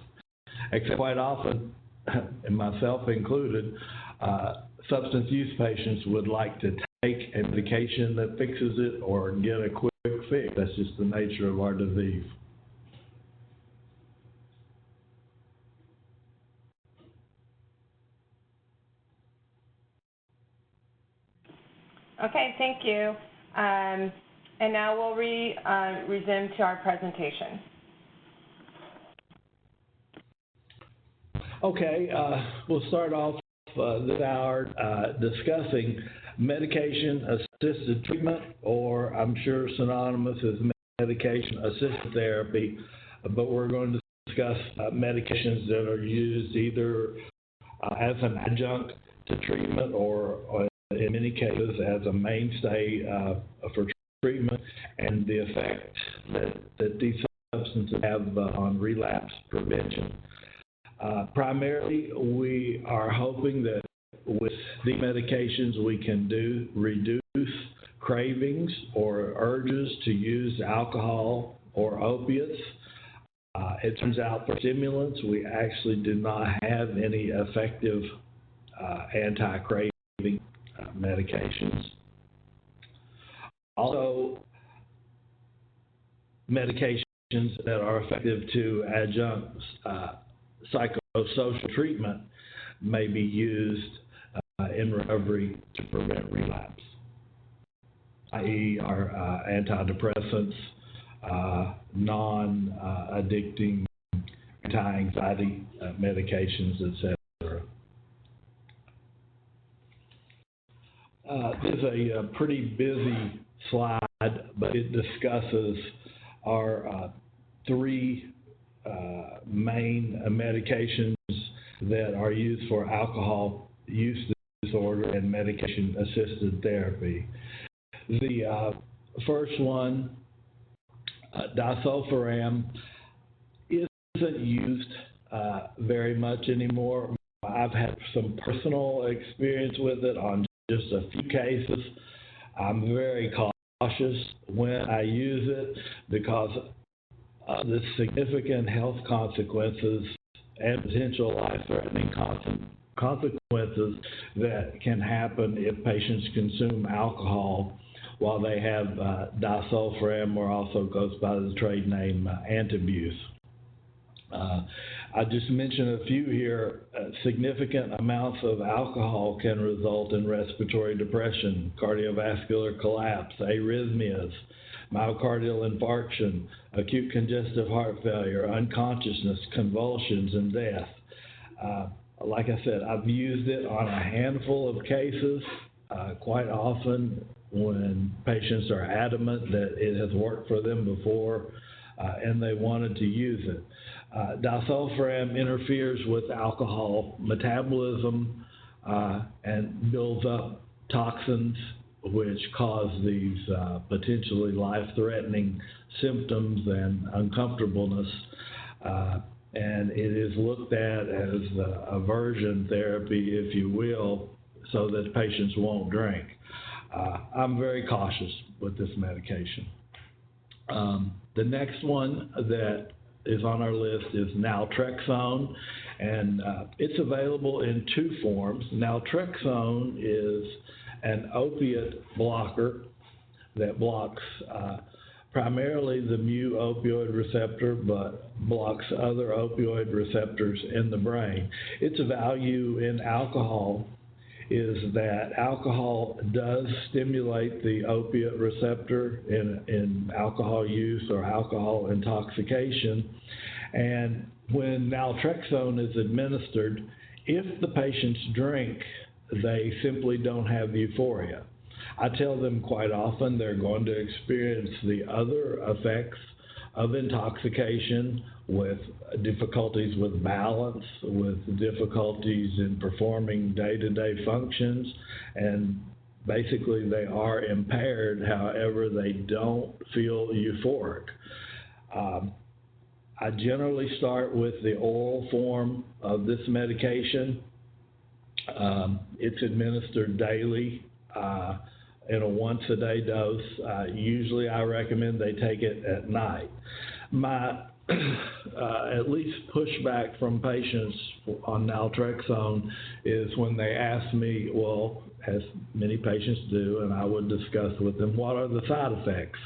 Except quite often, and myself included, substance use patients would like to take a medication that fixes it or get a quick fix. That's just the nature of our disease. Okay, thank you. And now we'll resume to our presentation. Okay, we'll start off this hour discussing medication-assisted treatment, or I'm sure synonymous as medication-assisted therapy, but we're going to discuss medications that are used either as an adjunct to treatment or in many cases as a mainstay for treatment, and the effect that these substances have on relapse prevention. Primarily, we are hoping that with these medications we can reduce cravings or urges to use alcohol or opiates. It turns out for stimulants, we actually do not have any effective anti-craving medications. Also, medications that are effective to adjunct psychosocial treatment may be used in recovery to prevent relapse, i.e. our antidepressants, non-addicting anti-anxiety medications, etc. This is a pretty busy slide, but it discusses our three main medications that are used for alcohol use disorder and medication-assisted therapy. The first one, disulfiram, isn't used very much anymore. I've had some personal experience with it on just a few cases. I'm very cautious when I use it because of the significant health consequences and potential life-threatening consequences that can happen if patients consume alcohol while they have disulfiram, or also goes by the trade name Antabuse. I just mentioned a few here. Significant amounts of alcohol can result in respiratory depression, cardiovascular collapse, arrhythmias, myocardial infarction, acute congestive heart failure, unconsciousness, convulsions, and death. Like I said, I've used it on a handful of cases, quite often when patients are adamant that it has worked for them before and they wanted to use it. Disulfiram interferes with alcohol metabolism and builds up toxins which cause these potentially life-threatening symptoms and uncomfortableness. And it is looked at as aversion therapy, if you will, so that patients won't drink. I'm very cautious with this medication. The next one that is on our list is naltrexone, and it's available in two forms. Naltrexone is an opiate blocker that blocks primarily the mu-opioid receptor, but blocks other opioid receptors in the brain. Its value in alcohol is that alcohol does stimulate the opiate receptor in alcohol use or alcohol intoxication. And when naltrexone is administered, if the patients drink, they simply don't have euphoria. I tell them quite often they're going to experience the other effects of intoxication, with difficulties with balance, with difficulties in performing day-to-day functions, and basically they are impaired, however they don't feel euphoric. I generally start with the oral form of this medication. It's administered daily in a once-a-day dose. Usually I recommend they take it at night. My at least pushback from patients on naltrexone is when they ask me, well, as many patients do, and I would discuss with them, what are the side effects?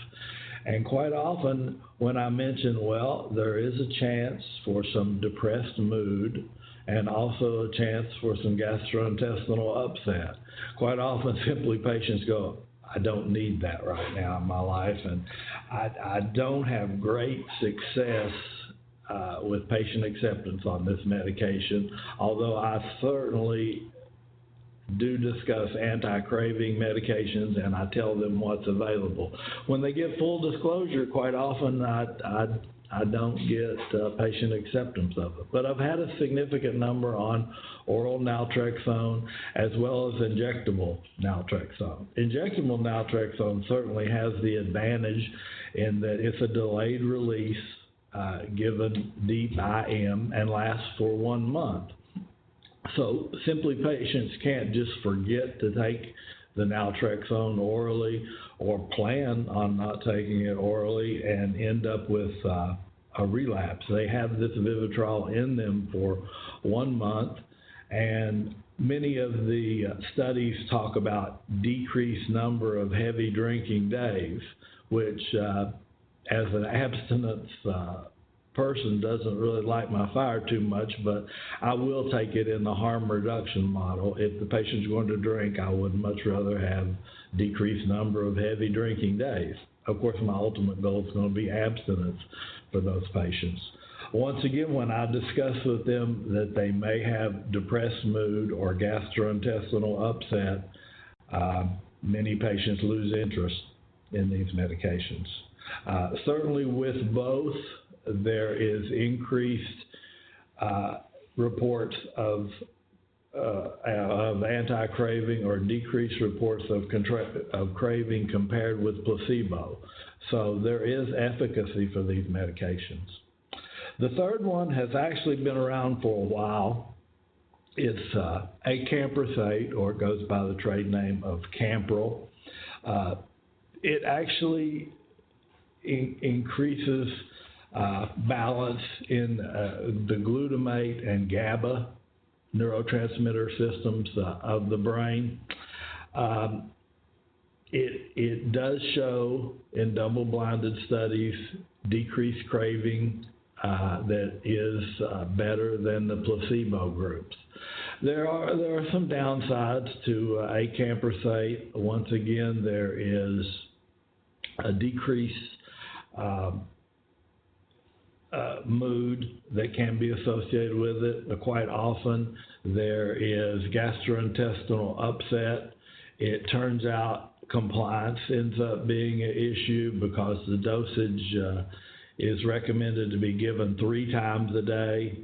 And quite often when I mention, well, there is a chance for some depressed mood and also a chance for some gastrointestinal upset, quite often simply patients go, I don't need that right now in my life, and I don't have great success with patient acceptance on this medication, although I certainly do discuss anti-craving medications and I tell them what's available. When they give full disclosure, quite often I don't get patient acceptance of it. But I've had a significant number on oral naltrexone as well as injectable naltrexone. Injectable naltrexone certainly has the advantage in that it's a delayed release given deep IM and lasts for 1 month. So simply patients can't just forget to take the naltrexone orally or plan on not taking it orally and end up with a relapse. They have this Vivitrol in them for 1 month, and many of the studies talk about decreased number of heavy drinking days, which as an abstinence person doesn't really light my fire too much, but I will take it in the harm reduction model. If the patient's going to drink, I would much rather have decreased number of heavy drinking days. Of course, my ultimate goal is going to be abstinence for those patients. Once again, when I discuss with them that they may have depressed mood or gastrointestinal upset, many patients lose interest in these medications. Certainly with both, there is increased reports of anti-craving or decreased reports of craving compared with placebo. So there is efficacy for these medications. The third one has actually been around for a while. It's acamprosate, or it goes by the trade name of Campril. It actually increases balance in the glutamate and GABA neurotransmitter systems of the brain. It does show in double-blinded studies decreased craving that is better than the placebo groups. There are some downsides to acamprosate. Once again, there is a decreased mood that can be associated with it. Quite often there is gastrointestinal upset. It turns out compliance ends up being an issue because the dosage is recommended to be given 3 times a day.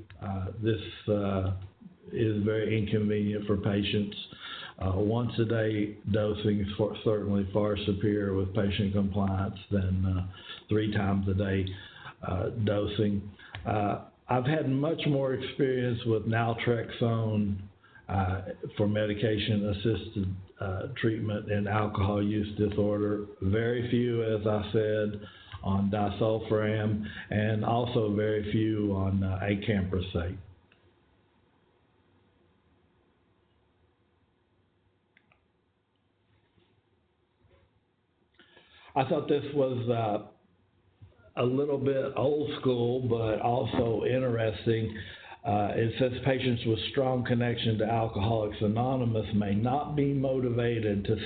This is very inconvenient for patients. Once a day dosing is certainly far superior with patient compliance than 3 times a day dosing. I've had much more experience with naltrexone for medication-assisted treatment in alcohol use disorder. Very few, as I said, on disulfiram, and also very few on acamprosate. I thought this was a little bit old school, but also interesting. It says patients with strong connection to Alcoholics Anonymous may not be motivated to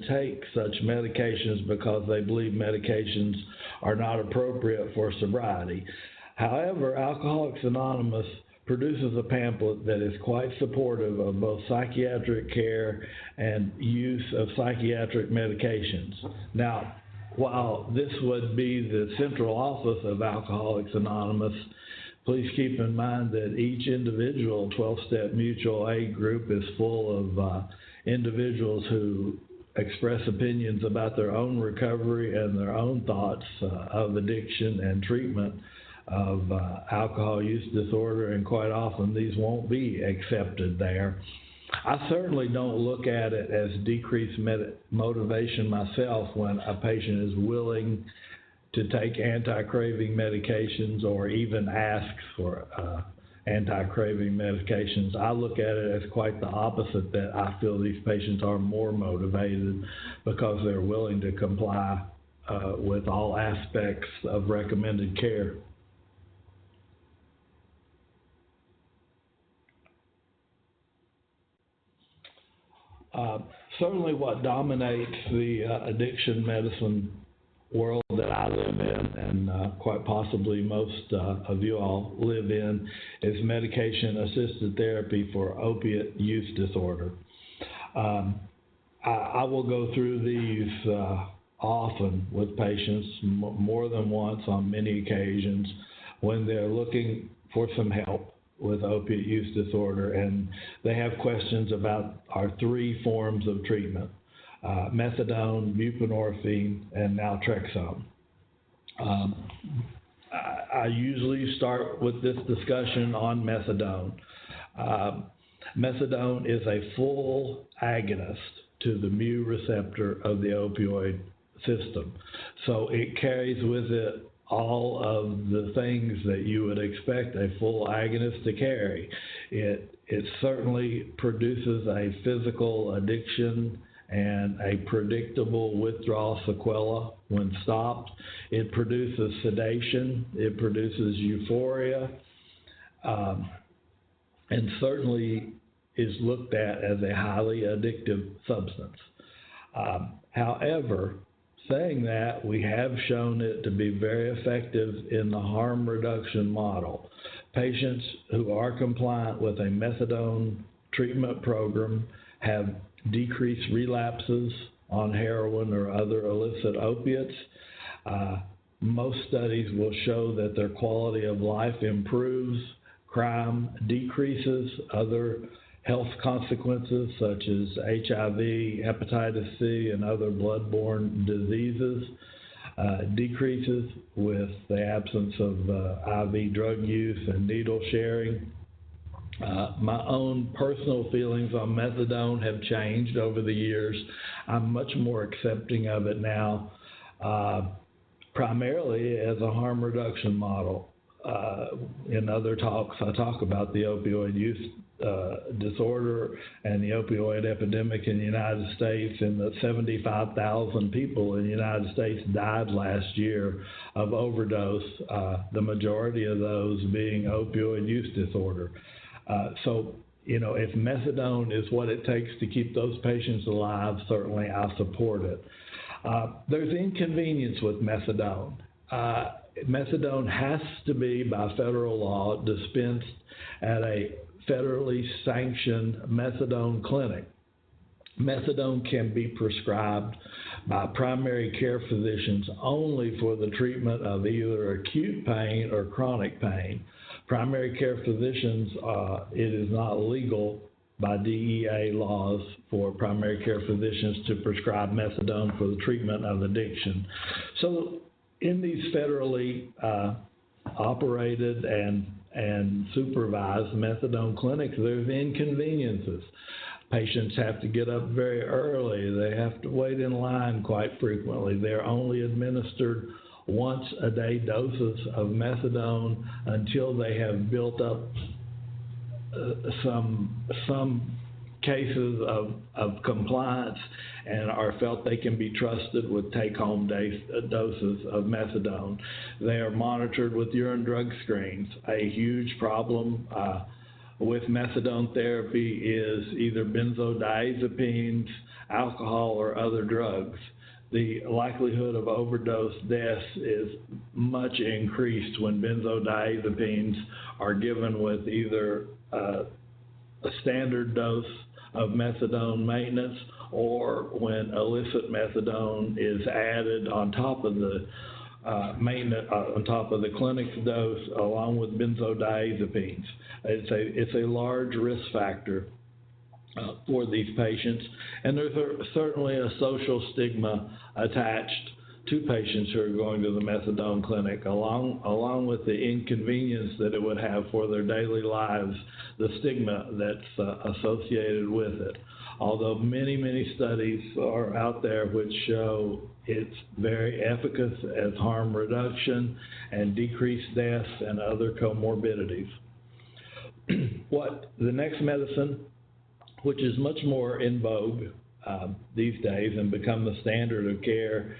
take such medications because they believe medications are not appropriate for sobriety. However, Alcoholics Anonymous produces a pamphlet that is quite supportive of both psychiatric care and use of psychiatric medications. Now, while this would be the central office of Alcoholics Anonymous, please keep in mind that each individual 12-step mutual aid group is full of individuals who express opinions about their own recovery and their own thoughts of addiction and treatment of alcohol use disorder, and quite often these won't be accepted there. I certainly don't look at it as decreased motivation myself when a patient is willing to take anti-craving medications or even asks for anti-craving medications. I look at it as quite the opposite, that I feel these patients are more motivated because they're willing to comply with all aspects of recommended care. Certainly what dominates the addiction medicine world that I live in, and quite possibly most of you all live in, is medication-assisted therapy for opiate use disorder. I will go through these often with patients, more than once on many occasions, when they're looking for some help with opiate use disorder, and they have questions about our 3 forms of treatment: methadone, buprenorphine, and naltrexone. I usually start with this discussion on methadone. Methadone is a full agonist to the mu receptor of the opioid system, so it carries with it all of the things that you would expect a full agonist to carry. It certainly produces a physical addiction and a predictable withdrawal sequela when stopped. It produces sedation, it produces euphoria, and certainly is looked at as a highly addictive substance. However, saying that, we have shown it to be very effective in the harm reduction model. Patients who are compliant with a methadone treatment program have decreased relapses on heroin or other illicit opiates. Most studies will show that their quality of life improves, crime decreases, other health consequences such as HIV, hepatitis C, and other bloodborne diseases decreases with the absence of IV drug use and needle sharing. My own personal feelings on methadone have changed over the years. I'm much more accepting of it now, primarily as a harm reduction model. In other talks, I talk about the opioid use disorder and the opioid epidemic in the United States, and the 75,000 people in the United States died last year of overdose, the majority of those being opioid use disorder. So, if methadone is what it takes to keep those patients alive, certainly I support it. There's inconvenience with methadone. Methadone has to be, by federal law, dispensed at a federally sanctioned methadone clinic. Methadone can be prescribed by primary care physicians only for the treatment of either acute pain or chronic pain. Primary care physicians, it is not legal by DEA laws for primary care physicians to prescribe methadone for the treatment of addiction. So in these federally operated and supervised methadone clinics, there's inconveniences. Patients have to get up very early. They have to wait in line quite frequently. They're only administered once a day doses of methadone until they have built up some cases of compliance and are felt they can be trusted with take-home doses of methadone. They are monitored with urine drug screens. A huge problem with methadone therapy is either benzodiazepines, alcohol, or other drugs. The likelihood of overdose deaths is much increased when benzodiazepines are given with either a standard dose of methadone maintenance, or when illicit methadone is added on top of the maintenance, on top of the clinic's dose, along with benzodiazepines. It's a large risk factor for these patients, and there's certainly a social stigma attached to patients who are going to the methadone clinic, along with the inconvenience that it would have for their daily lives, the stigma that's associated with it. Although many studies are out there which show it's very efficacious as harm reduction and decreased deaths and other comorbidities. The next medicine, which is much more in vogue these days and become the standard of care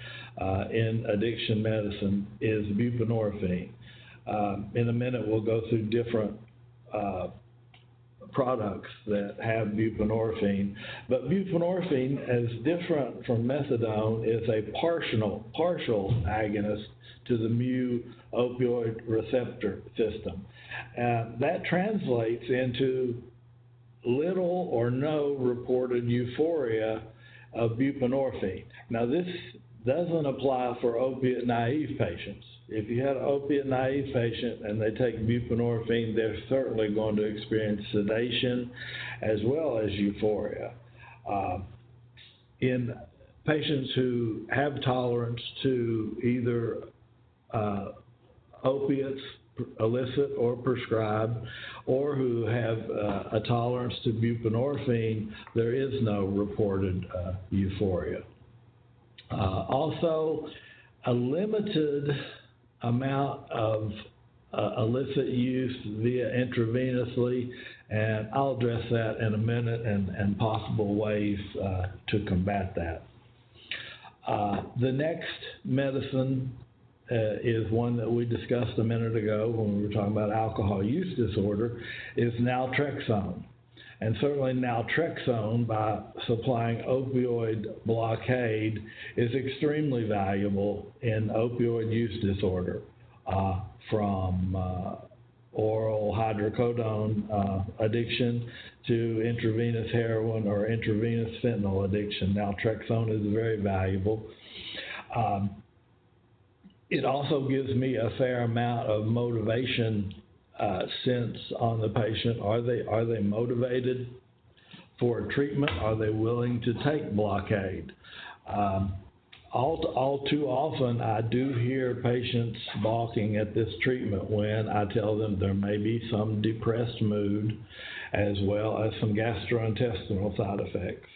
in addiction medicine, is buprenorphine. In a minute, we'll go through different products that have buprenorphine, but buprenorphine, as different from methadone, is a partial agonist to the mu opioid receptor system. That translates into little or no reported euphoria of buprenorphine. Now, this doesn't apply for opiate-naive patients. If you had an opiate-naive patient and they take buprenorphine, they're certainly going to experience sedation as well as euphoria. In patients who have tolerance to either opiates, illicit or prescribed, or who have a tolerance to buprenorphine, there is no reported euphoria. Also, a limited amount of illicit use via intravenously, and I'll address that in a minute and possible ways to combat that. The next medicine is one that we discussed a minute ago when we were talking about alcohol use disorder, is naltrexone. And certainly naltrexone, by supplying opioid blockade, is extremely valuable in opioid use disorder, from oral hydrocodone addiction to intravenous heroin or intravenous fentanyl addiction. Naltrexone is very valuable. It also gives me a fair amount of motivation sense on the patient. Are they motivated for treatment? Are they willing to take blockade? all too often, I do hear patients balking at this treatment when I tell them there may be some depressed mood as well as some gastrointestinal side effects.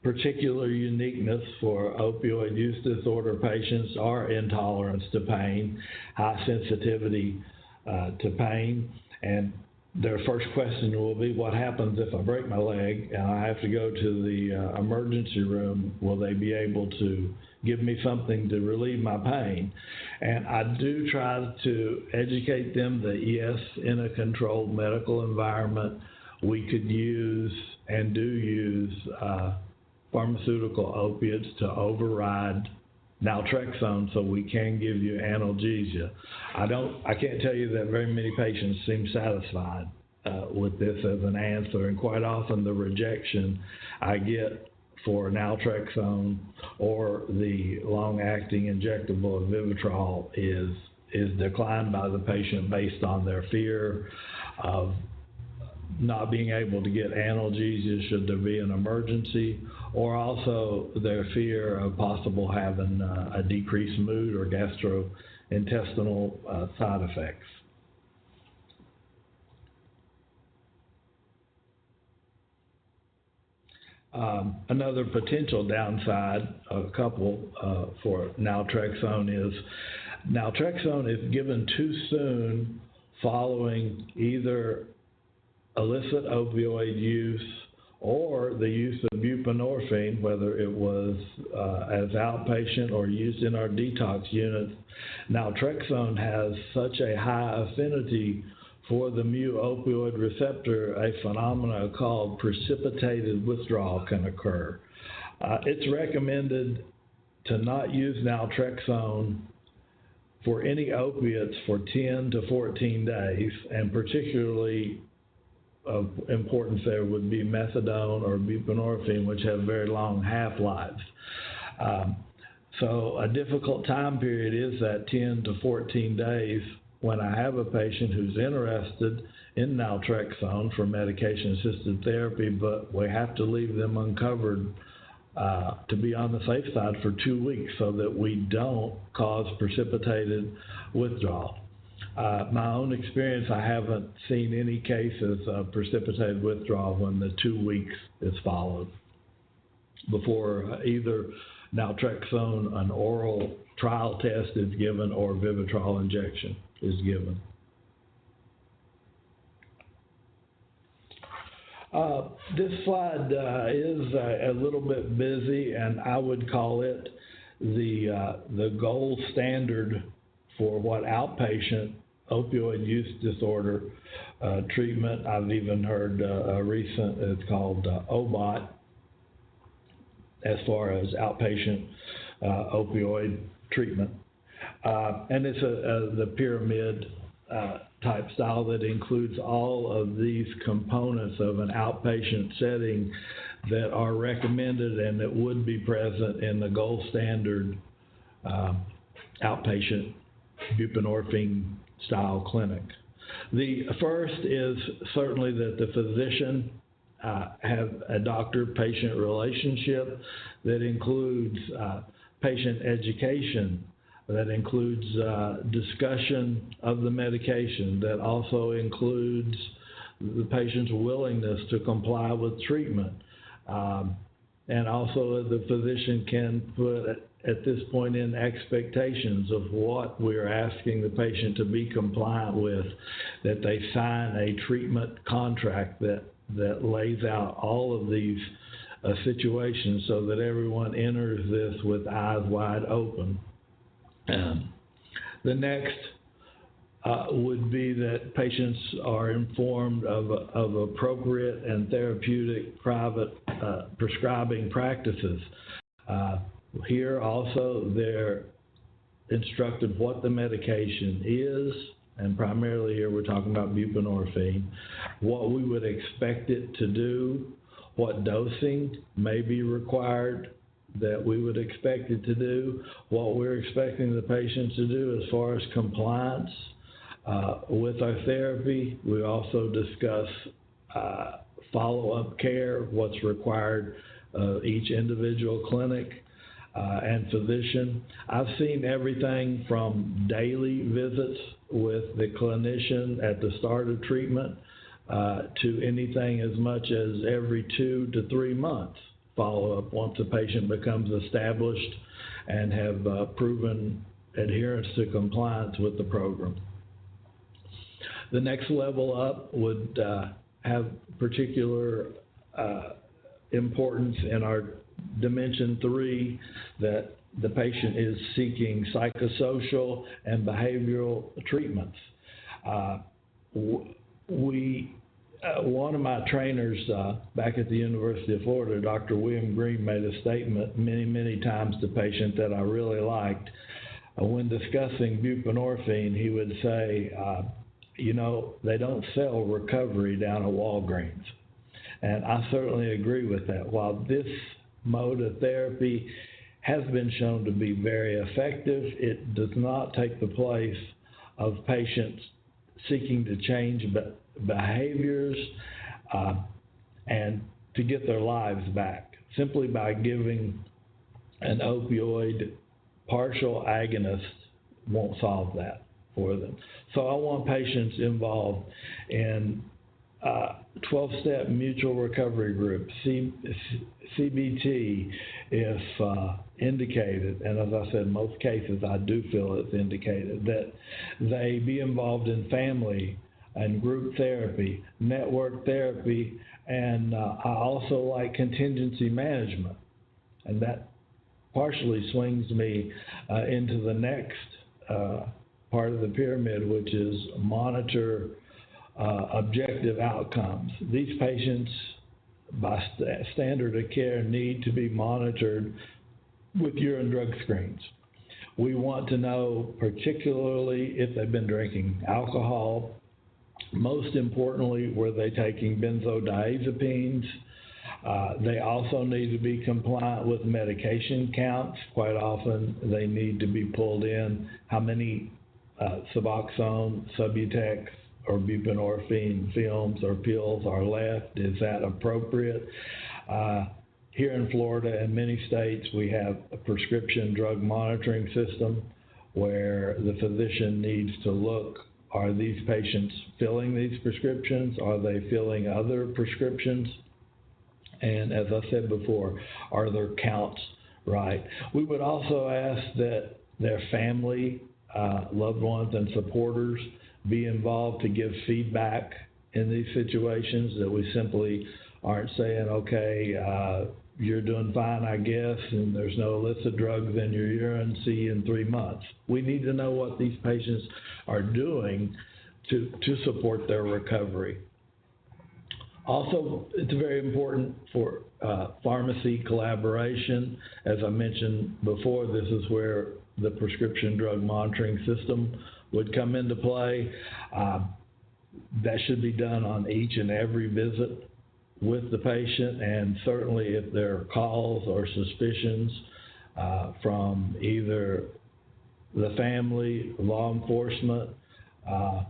Particular uniqueness for opioid use disorder patients are intolerance to pain, high sensitivity to pain, and their first question will be, what happens if I break my leg and I have to go to the emergency room? Will they be able to give me something to relieve my pain? And I do try to educate them that yes, in a controlled medical environment, we could use and do use pharmaceutical opiates to override naltrexone, so we can give you analgesia. I can't tell you that very many patients seem satisfied with this as an answer, and quite often the rejection I get for naltrexone or the long-acting injectable Vivitrol is declined by the patient based on their fear of not being able to get analgesia should there be an emergency, or also their fear of possible having a decreased mood or gastrointestinal side effects. Another potential downside, a couple for naltrexone is given too soon following either illicit opioid use or the use of buprenorphine, whether it was as outpatient or used in our detox units. Naltrexone has such a high affinity for the mu-opioid receptor, a phenomenon called precipitated withdrawal can occur. It's recommended to not use naltrexone for any opiates for 10 to 14 days, and particularly of importance there would be methadone or buprenorphine, which have very long half-lives. So a difficult time period is that 10 to 14 days when I have a patient who's interested in naltrexone for medication-assisted therapy, but we have to leave them uncovered to be on the safe side for 2 weeks so that we don't cause precipitated withdrawal. My own experience, I haven't seen any cases of precipitated withdrawal when the 2 weeks is followed before either naltrexone, an oral trial test is given, or Vivitrol injection is given. This slide is a little bit busy, and I would call it the gold standard for what outpatient opioid use disorder treatment. I've even heard a recent, it's called OBOT, as far as outpatient opioid treatment. And it's the pyramid type style that includes all of these components of an outpatient setting that are recommended and that would be present in the gold standard outpatient buprenorphine style clinic. The first is certainly that the physician have a doctor-patient relationship that includes patient education, that includes discussion of the medication, that also includes the patient's willingness to comply with treatment. And also the physician can put at this point in expectations of what we're asking the patient to be compliant with, that they sign a treatment contract that lays out all of these situations so that everyone enters this with eyes wide open. The next would be that patients are informed of appropriate and therapeutic private prescribing practices. Here also they're instructed what the medication is, and primarily here we're talking about buprenorphine, what we would expect it to do, what dosing may be required that we would expect it to do, what we're expecting the patient to do as far as compliance with our therapy. We also discuss follow-up care, what's required each individual clinic and physician. I've seen everything from daily visits with the clinician at the start of treatment to anything as much as every 2 to 3 months follow-up once a patient becomes established and have proven adherence to compliance with the program. The next level up would have particular importance in our Dimension 3, that the patient is seeking psychosocial and behavioral treatments. One of my trainers back at the University of Florida, Dr. William Green, made a statement many times to patients that I really liked. When discussing buprenorphine, he would say, they don't sell recovery down at Walgreens. And I certainly agree with that. While this mode of therapy has been shown to be very effective, it does not take the place of patients seeking to change behaviors and to get their lives back. Simply by giving an opioid partial agonist won't solve that for them. So I want patients involved in 12-step mutual recovery group, CBT, if indicated, and as I said, in most cases I do feel it's indicated, that they be involved in family and group therapy, network therapy, and I also like contingency management. And that partially swings me into the next part of the pyramid, which is monitor objective outcomes. These patients, by standard of care, need to be monitored with urine drug screens. We want to know particularly if they've been drinking alcohol. Most importantly, were they taking benzodiazepines? They also need to be compliant with medication counts. Quite often they need to be pulled in. How many Suboxone, Subutex, or buprenorphine films or pills are left? Is that appropriate? Here in Florida and many states, we have a prescription drug monitoring system where the physician needs to look, are these patients filling these prescriptions? Are they filling other prescriptions? And as I said before, are their counts right? We would also ask that their family, loved ones, and supporters be involved to give feedback in these situations, that we simply aren't saying, okay, you're doing fine, I guess, and there's no illicit drugs in your urine, see you in 3 months. We need to know what these patients are doing to support their recovery. Also, it's very important for pharmacy collaboration. As I mentioned before, this is where the prescription drug monitoring system would come into play. That should be done on each and every visit with the patient, and certainly if there are calls or suspicions from either the family, law enforcement,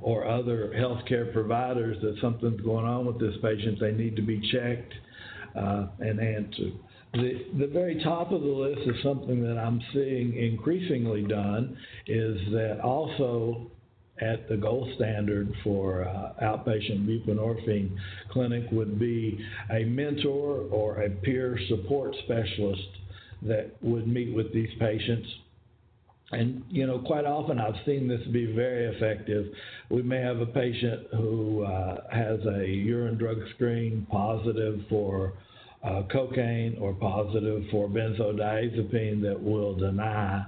or other healthcare providers that something's going on with this patient, they need to be checked and answered. The very top of the list is something that I'm seeing increasingly done, is that also at the gold standard for outpatient buprenorphine clinic would be a mentor or a peer support specialist that would meet with these patients. And, quite often I've seen this be very effective. We may have a patient who has a urine drug screen positive for cocaine or positive for benzodiazepine that will deny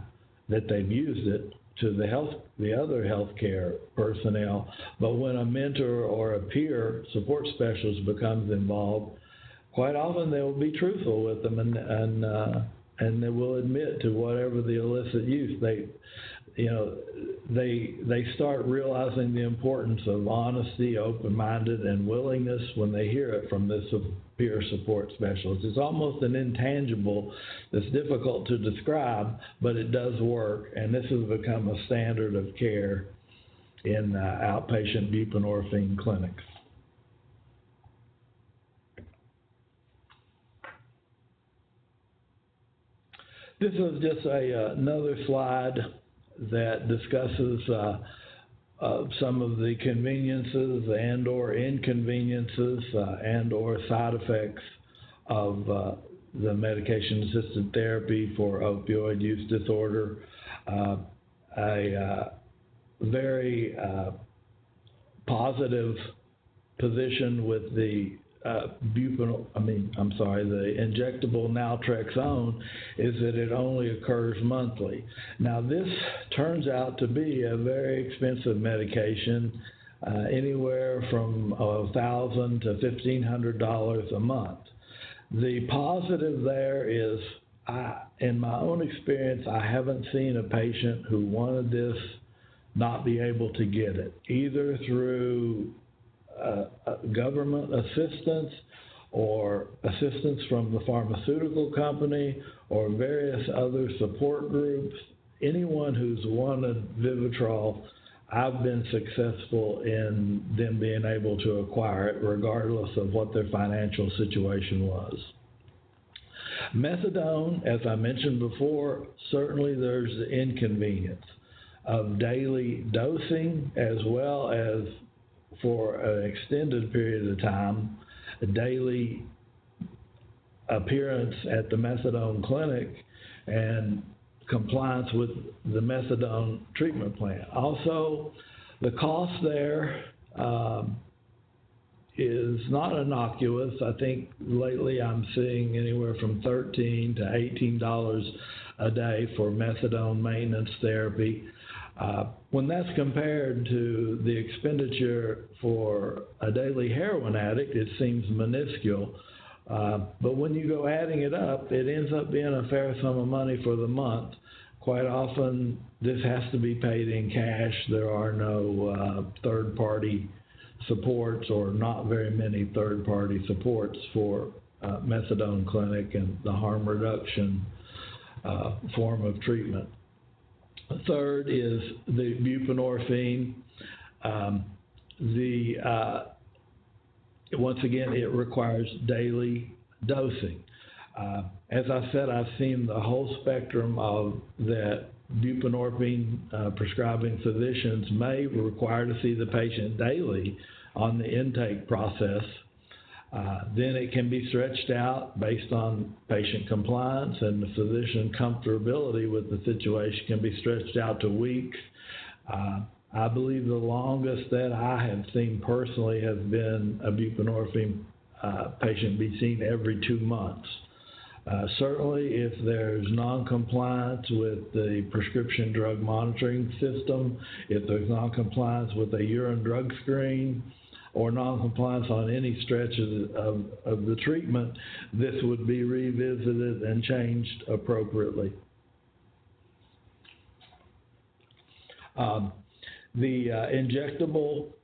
that they've used it to the other healthcare personnel. But when a mentor or a peer support specialist becomes involved, quite often they will be truthful with them and they will admit to whatever the illicit use. They start realizing the importance of honesty, open-minded, and willingness when they hear it from this peer support specialist. It's almost an intangible that's difficult to describe, but it does work, and this has become a standard of care in outpatient buprenorphine clinics. This is just another slide that discusses some of the conveniences and or inconveniences and or side effects of the medication-assisted therapy for opioid use disorder. A very positive position with the the injectable naltrexone is that it only occurs monthly. Now this turns out to be a very expensive medication, anywhere from $1,000 to $1,500 a month. The positive there is, in my own experience, I haven't seen a patient who wanted this not be able to get it, either through government assistance or assistance from the pharmaceutical company or various other support groups. Anyone who's wanted Vivitrol, I've been successful in them being able to acquire it regardless of what their financial situation was. Methadone, as I mentioned before, certainly there's the inconvenience of daily dosing as well as for an extended period of time, a daily appearance at the methadone clinic and compliance with the methadone treatment plan. Also, the cost there is not innocuous. I think lately I'm seeing anywhere from $13 to $18 a day for methadone maintenance therapy. When that's compared to the expenditure for a daily heroin addict, it seems minuscule. But when you go adding it up, it ends up being a fair sum of money for the month. Quite often, this has to be paid in cash. There are no third-party supports, or not very many third-party supports for methadone clinic and the harm reduction form of treatment. Third is the buprenorphine. Once again, it requires daily dosing. As I said, I've seen the whole spectrum of that buprenorphine prescribing physicians may require to see the patient daily on the intake process. Then it can be stretched out based on patient compliance and the physician comfortability with the situation, can be stretched out to weeks. I believe the longest that I have seen personally has been a buprenorphine patient be seen every 2 months. Certainly, if there's non-compliance with the prescription drug monitoring system, if there's non-compliance with a urine drug screen, or non-compliance on any stretch of the treatment, this would be revisited and changed appropriately. The injectable,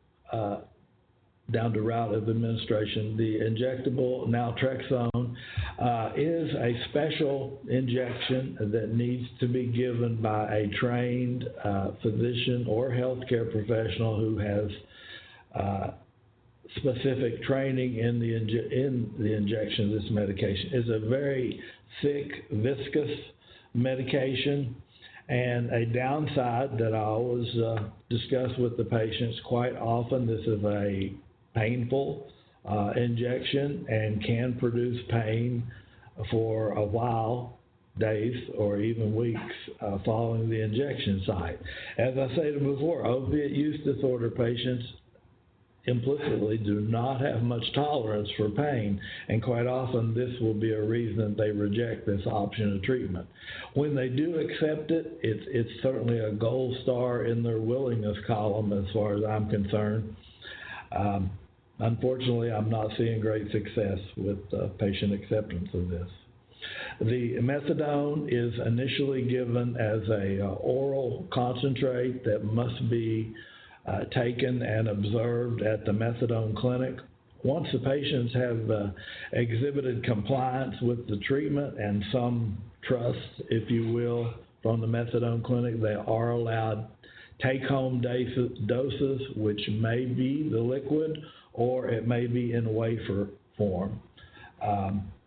down to route of administration, the injectable naltrexone is a special injection that needs to be given by a trained physician or healthcare professional who has specific training in the injection of this medication. It's a very thick, viscous medication, and a downside that I always discuss with the patients, quite often this is a painful injection and can produce pain for a while, days or even weeks following the injection site. As I said before, opiate use disorder patients implicitly do not have much tolerance for pain, and quite often this will be a reason they reject this option of treatment. When they do accept it, it's certainly a gold star in their willingness column as far as I'm concerned. Unfortunately, I'm not seeing great success with patient acceptance of this. The methadone is initially given as a oral concentrate that must be taken and observed at the methadone clinic. Once the patients have exhibited compliance with the treatment and some trust, if you will, from the methadone clinic, they are allowed take-home doses, which may be the liquid or it may be in wafer form.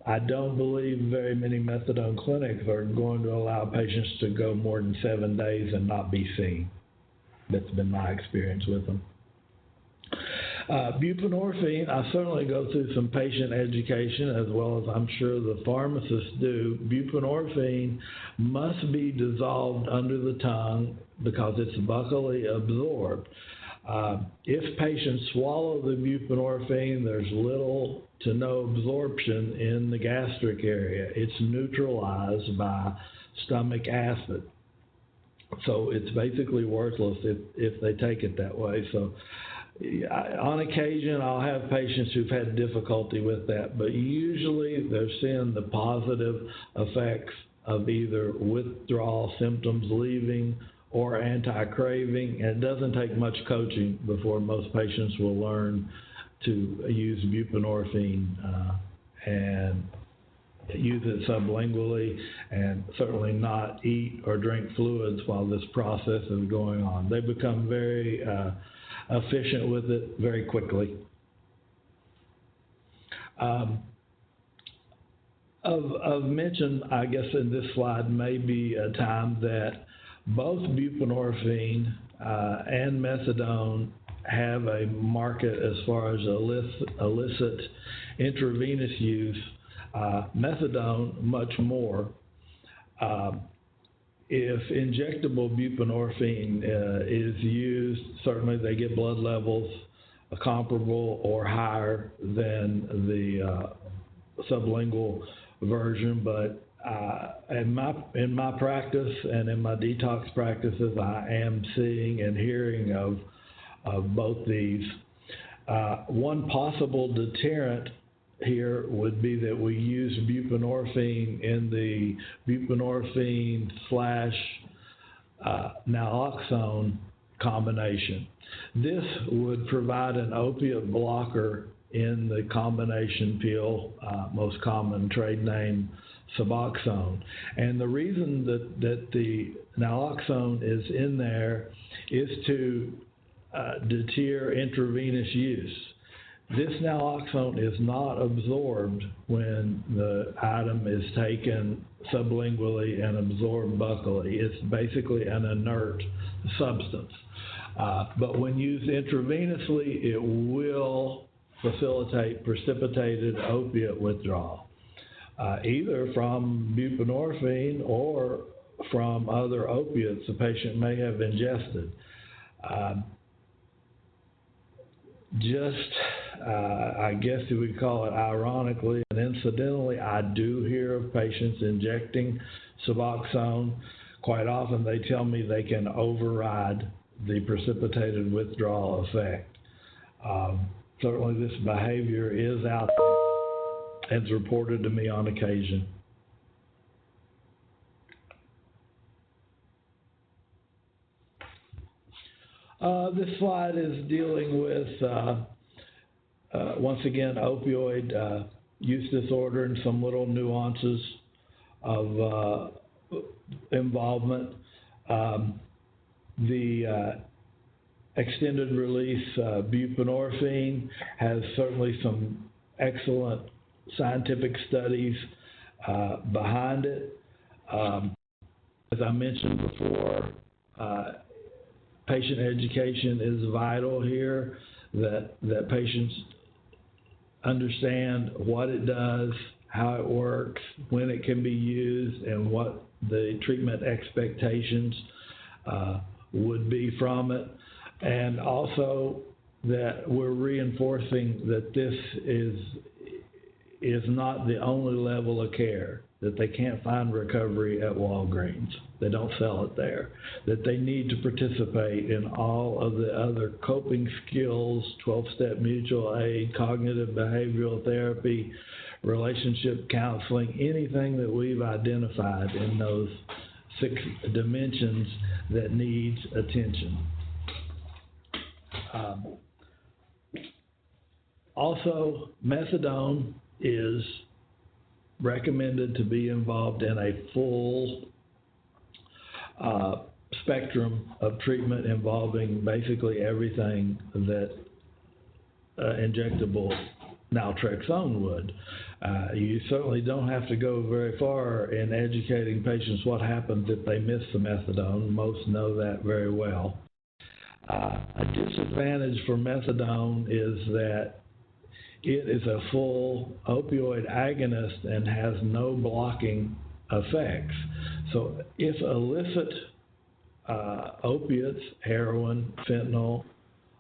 I don't believe very many methadone clinics are going to allow patients to go more than 7 days and not be seen. That's been my experience with them. Buprenorphine, I certainly go through some patient education, as well as I'm sure the pharmacists do. Buprenorphine must be dissolved under the tongue because it's buccally absorbed. If patients swallow the buprenorphine, there's little to no absorption in the gastric area. It's neutralized by stomach acid. So it's basically worthless if they take it that way. So on occasion, I'll have patients who've had difficulty with that, but usually they're seeing the positive effects of either withdrawal symptoms leaving or anti-craving, and it doesn't take much coaching before most patients will learn to use buprenorphine and use it sublingually, and certainly not eat or drink fluids while this process is going on. They become very efficient with it very quickly. Of mention, I guess in this slide may be a time that both buprenorphine and methadone have a market as far as illicit intravenous use. Methadone much more. If injectable buprenorphine is used, certainly they get blood levels comparable or higher than the sublingual version, but in my practice and in my detox practices, I am seeing and hearing of both these. One possible deterrent here would be that we use buprenorphine in the buprenorphine / naloxone combination. This would provide an opiate blocker in the combination pill, most common trade name Suboxone. And the reason that the naloxone is in there is to deter intravenous use. This naloxone is not absorbed when the item is taken sublingually and absorbed buccally. It's basically an inert substance. But when used intravenously, it will facilitate precipitated opiate withdrawal, either from buprenorphine or from other opiates the patient may have ingested. I guess you would call it ironically and incidentally, I do hear of patients injecting Suboxone. Quite often they tell me they can override the precipitated withdrawal effect. Certainly this behavior is out there. It's reported to me on occasion. This slide is dealing with, once again, opioid use disorder and some little nuances of involvement. The extended release buprenorphine has certainly some excellent scientific studies behind it. As I mentioned before, patient education is vital here, that patients understand what it does, how it works, when it can be used, and what the treatment expectations would be from it. And also that we're reinforcing that this is not the only level of care, that they can't find recovery at Walgreens. They don't sell it there. That they need to participate in all of the other coping skills, 12-step mutual aid, cognitive behavioral therapy, relationship counseling, anything that we've identified in those 6 dimensions that needs attention. Also, methadone is recommended to be involved in a full spectrum of treatment involving basically everything that injectable naltrexone would. You certainly don't have to go very far in educating patients what happens if they miss the methadone. Most know that very well. A disadvantage for methadone is that it is a full opioid agonist and has no blocking effects. So if illicit opiates, heroin, fentanyl,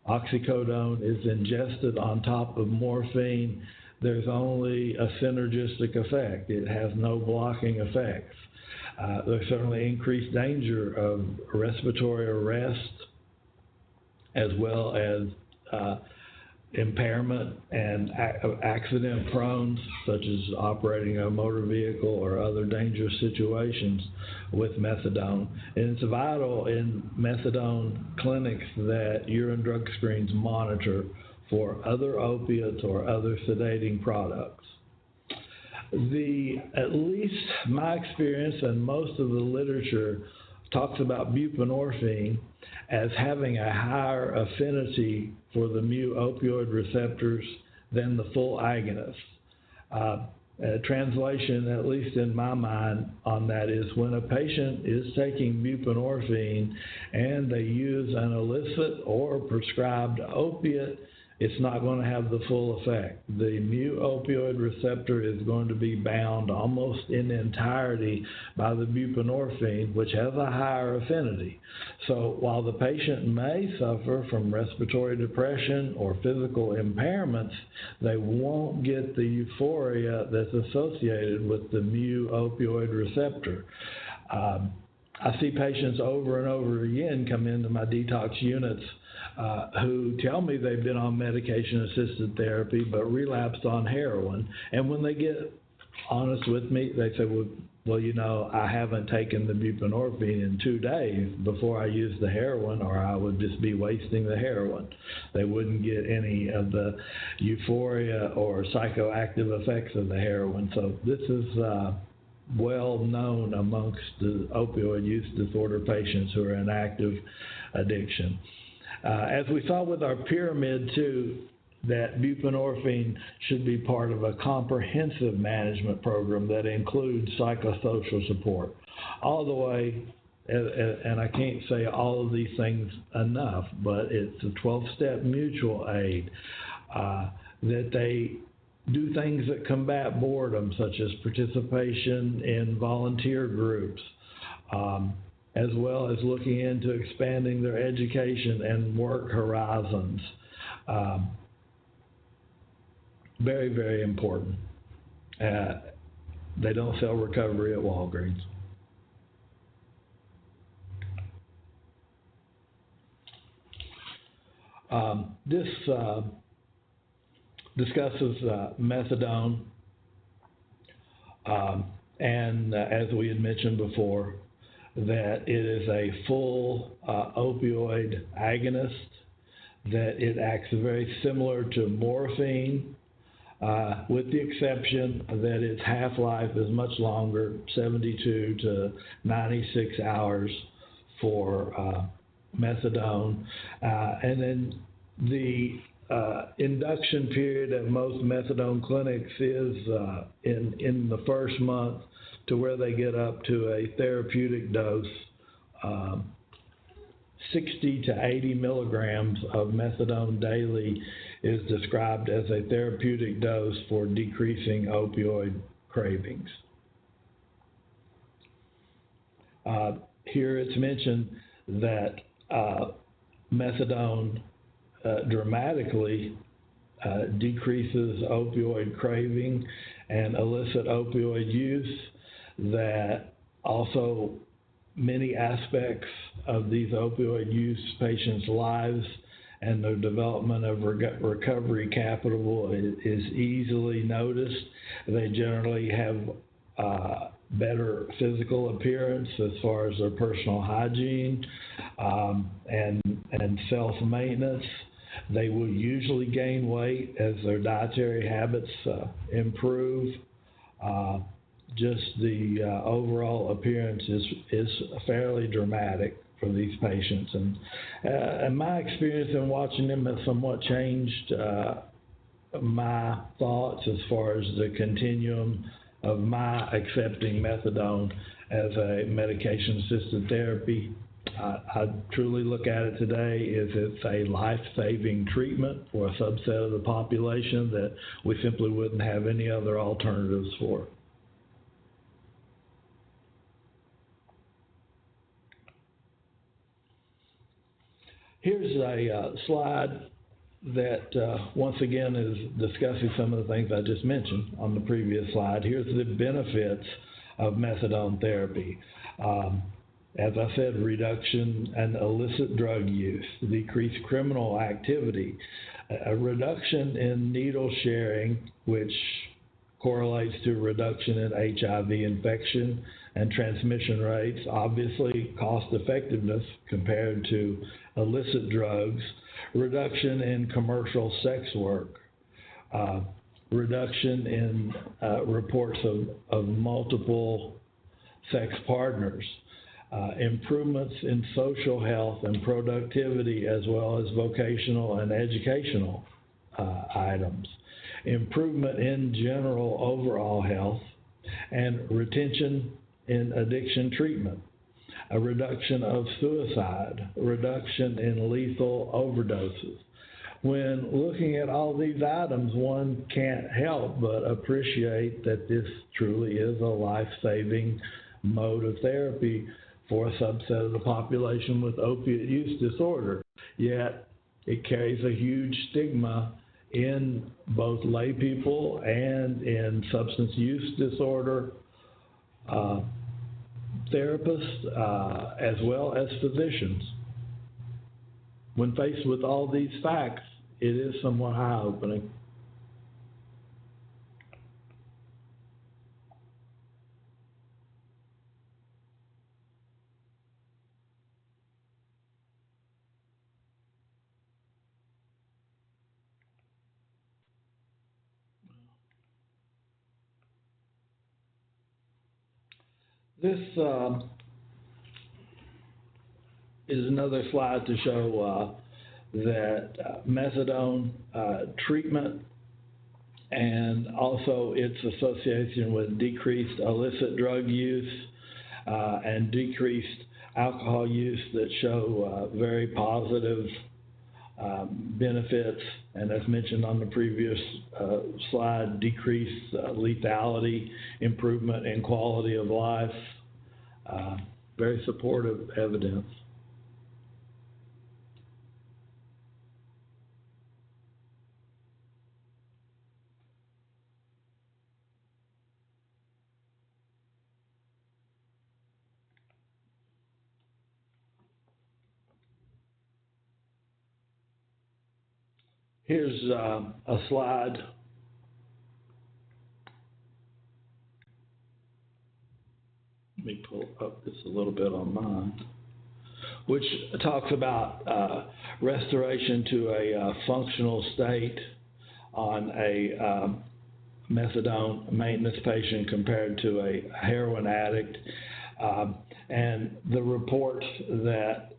oxycodone is ingested on top of morphine, there's only a synergistic effect. It has no blocking effects. There's certainly increased danger of respiratory arrest as well as impairment and accident prone, such as operating a motor vehicle or other dangerous situations with methadone. And it's vital in methadone clinics that urine drug screens monitor for other opiates or other sedating products. At least my experience and most of the literature talks about buprenorphine as having a higher affinity for the mu-opioid receptors than the full agonist. Translation, at least in my mind, on that is when a patient is taking buprenorphine and they use an illicit or prescribed opiate, it's not going to have the full effect. The mu-opioid receptor is going to be bound almost in entirety by the buprenorphine, which has a higher affinity. So while the patient may suffer from respiratory depression or physical impairments, they won't get the euphoria that's associated with the mu-opioid receptor. I see patients over and over again come into my detox units who tell me they've been on medication-assisted therapy but relapsed on heroin. And when they get honest with me, they say, well, you know, I haven't taken the buprenorphine in 2 days before I used the heroin, or I would just be wasting the heroin. They wouldn't get any of the euphoria or psychoactive effects of the heroin. So this is well known amongst the opioid use disorder patients who are in active addiction. As we saw with our pyramid too, that buprenorphine should be part of a comprehensive management program that includes psychosocial support. All the way, and I can't say all of these things enough, but it's a 12-step mutual aid, that they do things that combat boredom, such as participation in volunteer groups, as well as looking into expanding their education and work horizons. Very, very important. They don't sell recovery at Walgreens. This discusses methadone, and as we had mentioned before, that it is a full opioid agonist, that it acts very similar to morphine, with the exception that its half-life is much longer, 72 to 96 hours for methadone. And then the induction period at most methadone clinics is in the first month, to where they get up to a therapeutic dose. 60 to 80 milligrams of methadone daily is described as a therapeutic dose for decreasing opioid cravings. Here it's mentioned that methadone dramatically decreases opioid craving and illicit opioid use, that also many aspects of these opioid use patients' lives and their development of recovery capital is easily noticed. They generally have better physical appearance as far as their personal hygiene and self-maintenance. They will usually gain weight as their dietary habits improve. Just the overall appearance is fairly dramatic for these patients, and my experience in watching them has somewhat changed my thoughts as far as the continuum of my accepting methadone as a medication-assisted therapy. I truly look at it today as it's a life-saving treatment for a subset of the population that we simply wouldn't have any other alternatives for. Here's a slide that once again is discussing some of the things I just mentioned on the previous slide. Here's the benefits of methadone therapy. As I said, reduction in illicit drug use, decreased criminal activity, a reduction in needle sharing, which correlates to reduction in HIV infection and transmission rates, obviously cost effectiveness compared to illicit drugs, reduction in commercial sex work, reduction in reports of multiple sex partners, improvements in social health and productivity as well as vocational and educational items, improvement in general overall health, and retention in addiction treatment, a reduction of suicide, a reduction in lethal overdoses. When looking at all these items, one can't help but appreciate that this truly is a life-saving mode of therapy for a subset of the population with opiate use disorder. Yet, it carries a huge stigma in both lay people and in substance use disorder therapists as well as physicians. When faced with all these facts, it is somewhat eye-opening. This is another slide to show that methadone treatment and also its association with decreased illicit drug use and decreased alcohol use that show very positive benefits, and as mentioned on the previous slide, decreased lethality, improvement in quality of life, very supportive evidence. Here's a slide let me pull up this a little bit on mine, which talks about restoration to a functional state on a methadone maintenance patient compared to a heroin addict, and the reports that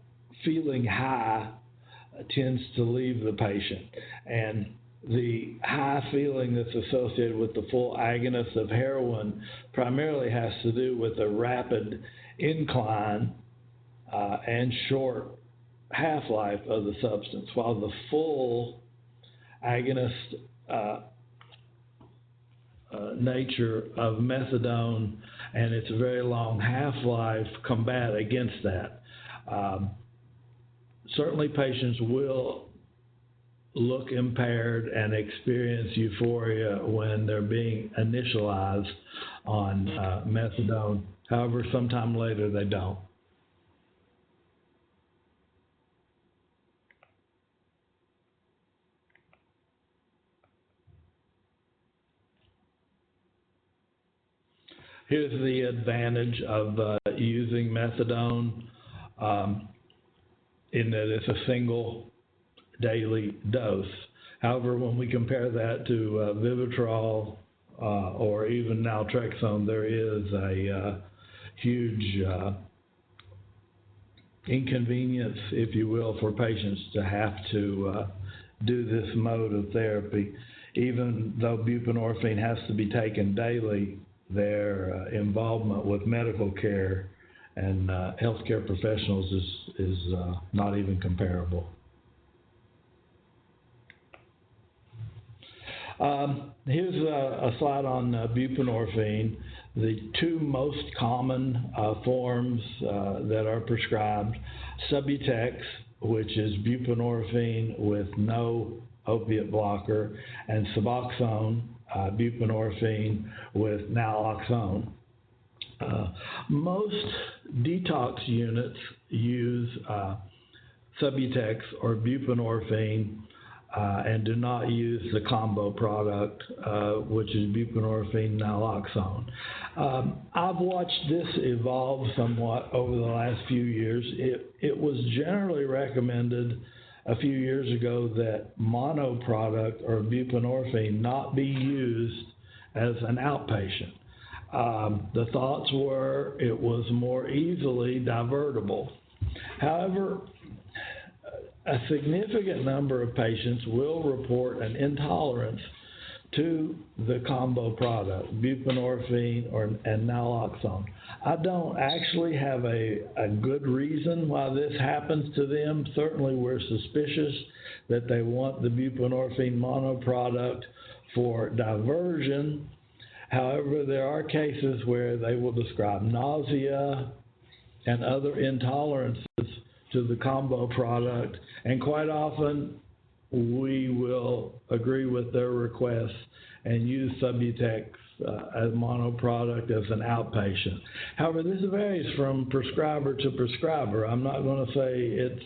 feeling high tends to leave the patient, and the high feeling that's associated with the full agonist of heroin primarily has to do with a rapid incline and short half-life of the substance, while the full agonist nature of methadone and its very long half-life combat against that. Certainly patients will look impaired and experience euphoria when they're being initialized on methadone. However, sometime later they don't. Here's the advantage of using methadone in that it's a single daily dose. However, when we compare that to Vivitrol or even naltrexone, there is a huge inconvenience, if you will, for patients to have to do this mode of therapy. even though buprenorphine has to be taken daily, their involvement with medical care and healthcare professionals is not even comparable. Here's a slide on buprenorphine. The two most common forms that are prescribed: Subutex, which is buprenorphine with no opiate blocker, and Suboxone, buprenorphine with naloxone. Most detox units use Subutex or buprenorphine and do not use the combo product, which is buprenorphine naloxone. I've watched this evolve somewhat over the last few years. It was generally recommended a few years ago that mono product or buprenorphine not be used as an outpatient. The thoughts were it was more easily divertible. However, a significant number of patients will report an intolerance to the combo product, buprenorphine and naloxone. I don't actually have a good reason why this happens to them. Certainly we're suspicious that they want the buprenorphine mono product for diversion. However, there are cases where they will describe nausea and other intolerances to the combo product, and quite often we will agree with their requests and use Subutex as mono product as an outpatient. However, this varies from prescriber to prescriber. I'm not going to say it's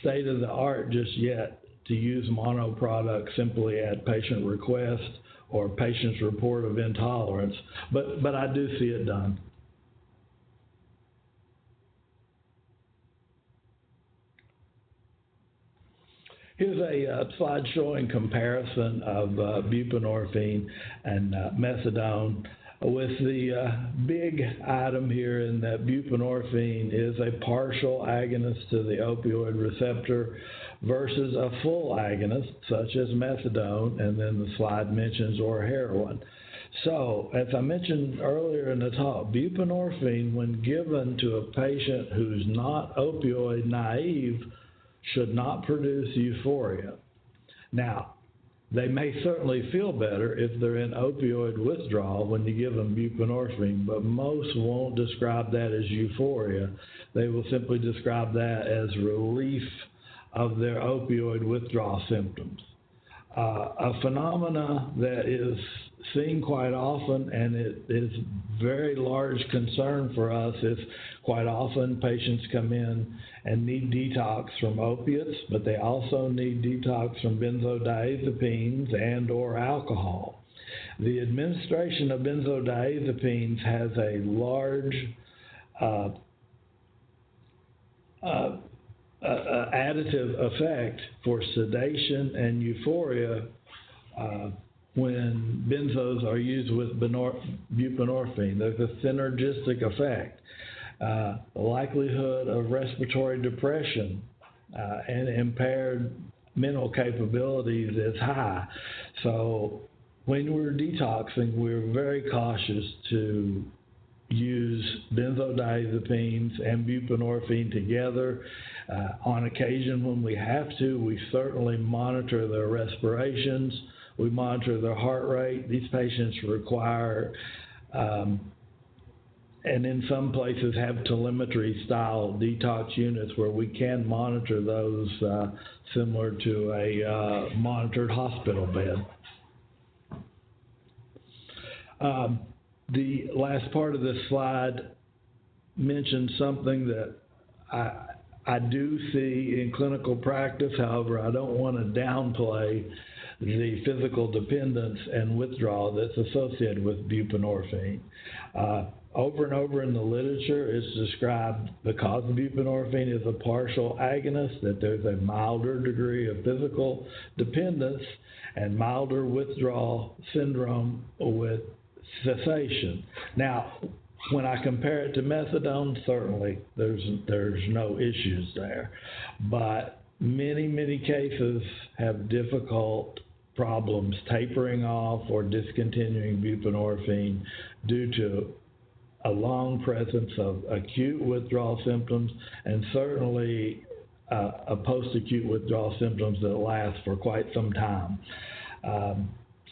state of the art just yet to use mono product simply at patient request or patient's report of intolerance, but I do see it done. Here's a slide showing comparison of buprenorphine and methadone, with the big item here in that buprenorphine is a partial agonist to the opioid receptor versus a full agonist, such as methadone, and then the slide mentions, or heroin. So, as I mentioned earlier in the talk, buprenorphine, when given to a patient who's not opioid naive, should not produce euphoria. Now, they may certainly feel better if they're in opioid withdrawal when you give them buprenorphine, but most won't describe that as euphoria. They will simply describe that as relief of their opioid withdrawal symptoms. A phenomena that is seen quite often, and it is very large concern for us, is quite often patients come in and need detox from opiates, but they also need detox from benzodiazepines and or alcohol. The administration of benzodiazepines has a large additive effect for sedation and euphoria when benzos are used with buprenorphine. There's a synergistic effect. The likelihood of respiratory depression and impaired mental capabilities is high. So when we're detoxing, we're very cautious to use benzodiazepines and buprenorphine together. On occasion, when we have to, we certainly monitor their respirations. We monitor their heart rate. These patients require, and in some places have telemetry-style detox units where we can monitor those similar to a monitored hospital bed. The last part of this slide mentions something that I do see in clinical practice. However, I don't want to downplay the physical dependence and withdrawal that's associated with buprenorphine. Over and over in the literature, it's described, because buprenorphine is a partial agonist, that there's a milder degree of physical dependence and milder withdrawal syndrome with cessation. Now, when I compare it to methadone, certainly there's no issues there, but many cases have difficult problems tapering off or discontinuing buprenorphine due to a long presence of acute withdrawal symptoms and certainly a post-acute withdrawal symptoms that last for quite some time.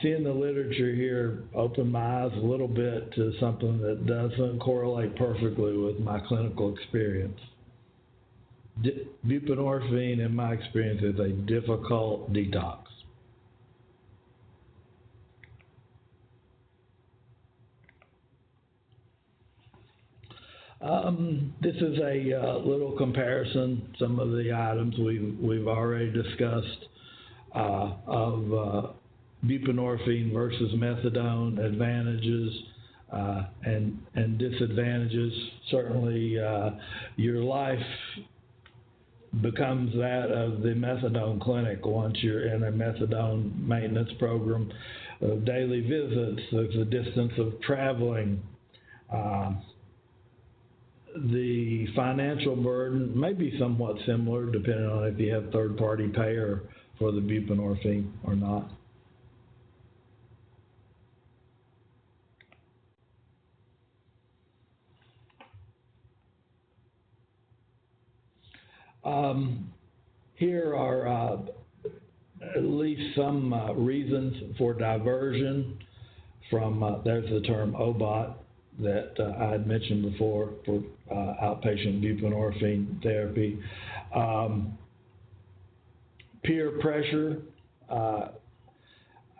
Seeing the literature here opened my eyes a little bit to something that doesn't correlate perfectly with my clinical experience. Buprenorphine, in my experience, is a difficult detox. This is a little comparison, some of the items we've already discussed of buprenorphine versus methadone, advantages and disadvantages. Certainly, your life becomes that of the methadone clinic once you're in a methadone maintenance program of daily visits, the distance of traveling. The financial burden may be somewhat similar depending on if you have third-party payer for the buprenorphine or not. Here are at least some reasons for diversion from, there's the term OBOT that I had mentioned before for outpatient buprenorphine therapy. Peer pressure. I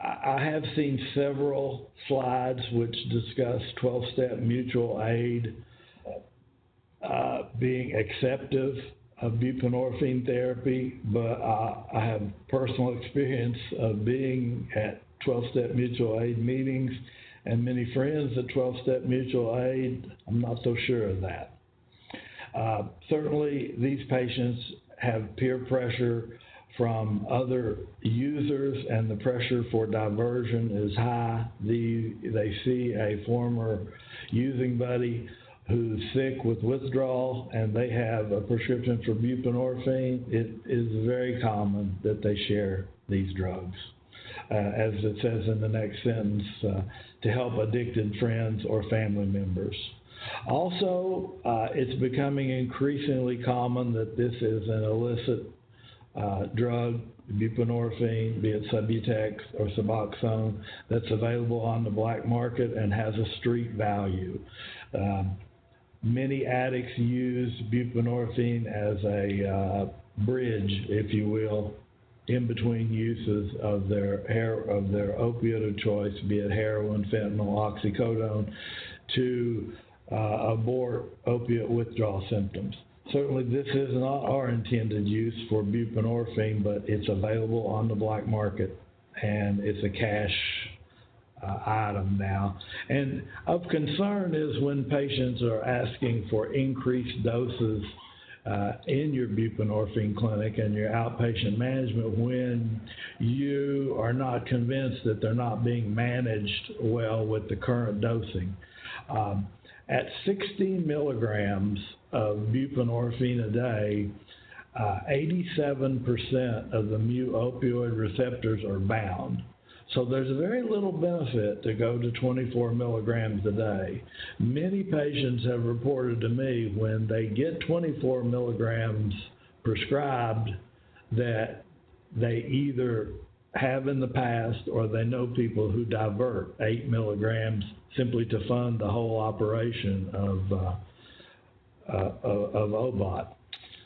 have seen several slides which discuss 12-step mutual aid being acceptive of buprenorphine therapy, but I have personal experience of being at 12-step mutual aid meetings and many friends at 12-step mutual aid. I'm not so sure of that. Certainly, these patients have peer pressure from other users, and the pressure for diversion is high. They see a former using buddy who's sick with withdrawal, and they have a prescription for buprenorphine. It is very common that they share these drugs. As it says in the next sentence, to help addicted friends or family members. Also, it's becoming increasingly common that this is an illicit drug, buprenorphine, be it Subutex or Suboxone, that's available on the black market and has a street value. Many addicts use buprenorphine as a bridge, if you will, in between uses of their opioid of choice, be it heroin, fentanyl, oxycodone, to abort opiate withdrawal symptoms. Certainly this is not our intended use for buprenorphine, but it's available on the black market, and it's a cash item now. And of concern is when patients are asking for increased doses in your buprenorphine clinic and your outpatient management when you are not convinced that they're not being managed well with the current dosing. At 16 milligrams of buprenorphine a day, 87% of the mu opioid receptors are bound. So there's very little benefit to go to 24 milligrams a day. Many patients have reported to me when they get 24 milligrams prescribed that they either have in the past or they know people who divert 8 milligrams simply to fund the whole operation of OBOT.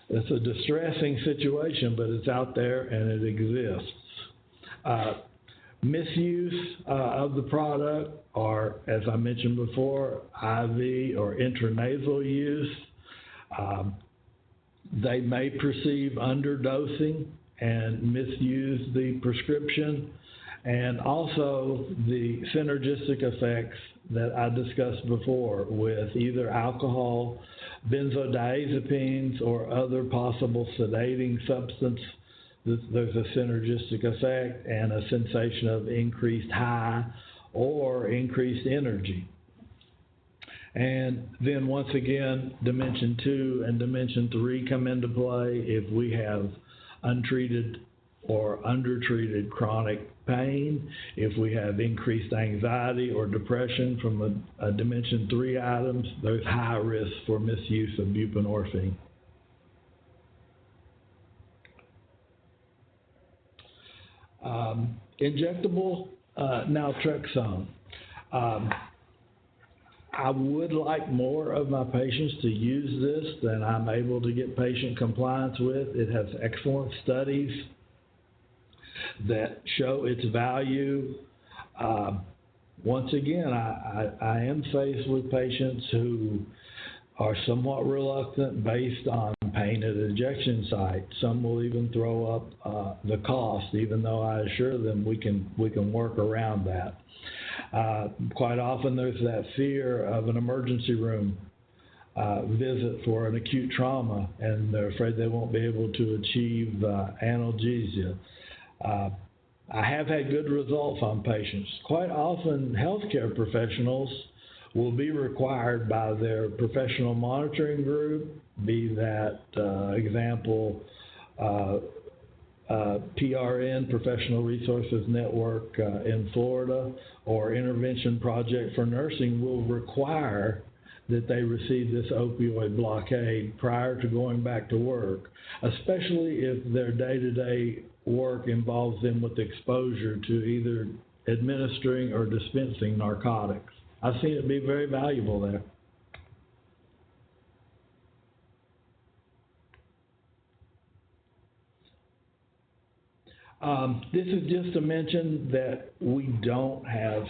It's a distressing situation, but it's out there and it exists. Misuse of the product are, as I mentioned before, IV or intranasal use. They may perceive underdosing and misuse the prescription, and also the synergistic effects that I discussed before with either alcohol, benzodiazepines, or other possible sedating substance. There's a synergistic effect and a sensation of increased high or increased energy. And then once again, dimension 2 and dimension 3 come into play if we have untreated or undertreated chronic pain, if we have increased anxiety or depression from a Dimension 3 items, there's high risk for misuse of buprenorphine. Injectable naltrexone. I would like more of my patients to use this than I'm able to get patient compliance with. It has excellent studies that show its value. Once again, I am faced with patients who are somewhat reluctant based on pain at injection site. Some will even throw up the cost, even though I assure them we can work around that. Quite often there's that fear of an emergency room visit for an acute trauma, and they're afraid they won't be able to achieve analgesia. I have had good results on patients. Quite often healthcare professionals will be required by their professional monitoring group, be that example PRN, Professional Resources Network in Florida, or Intervention Project for Nursing, will require that they receive this opioid blockade prior to going back to work, especially if their day-to-day work involves them with exposure to either administering or dispensing narcotics. I've seen it be very valuable there. This is just to mention that we don't have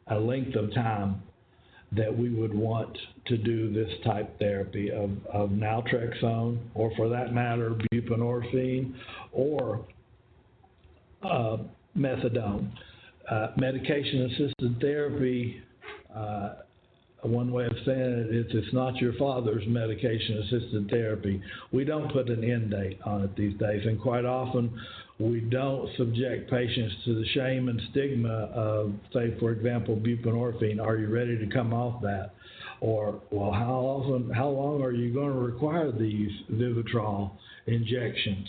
a length of time that we would want to do this type therapy of naltrexone, or for that matter, buprenorphine, or methadone. Medication-assisted therapy, one way of saying it is it's not your father's medication-assisted therapy. We don't put an end date on it these days, and quite often we don't subject patients to the shame and stigma of, say, for example, buprenorphine. Are you ready to come off that? Or, well, how long are you going to require these Vivitrol injections?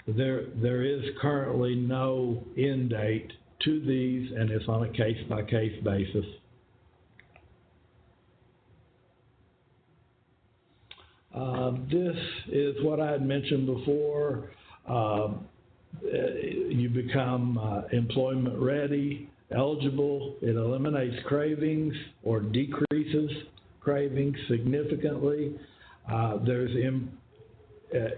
There is currently no end date to these, and it's on a case-by-case basis. This is what I had mentioned before. You become employment ready, eligible. It eliminates cravings or decreases cravings significantly. There's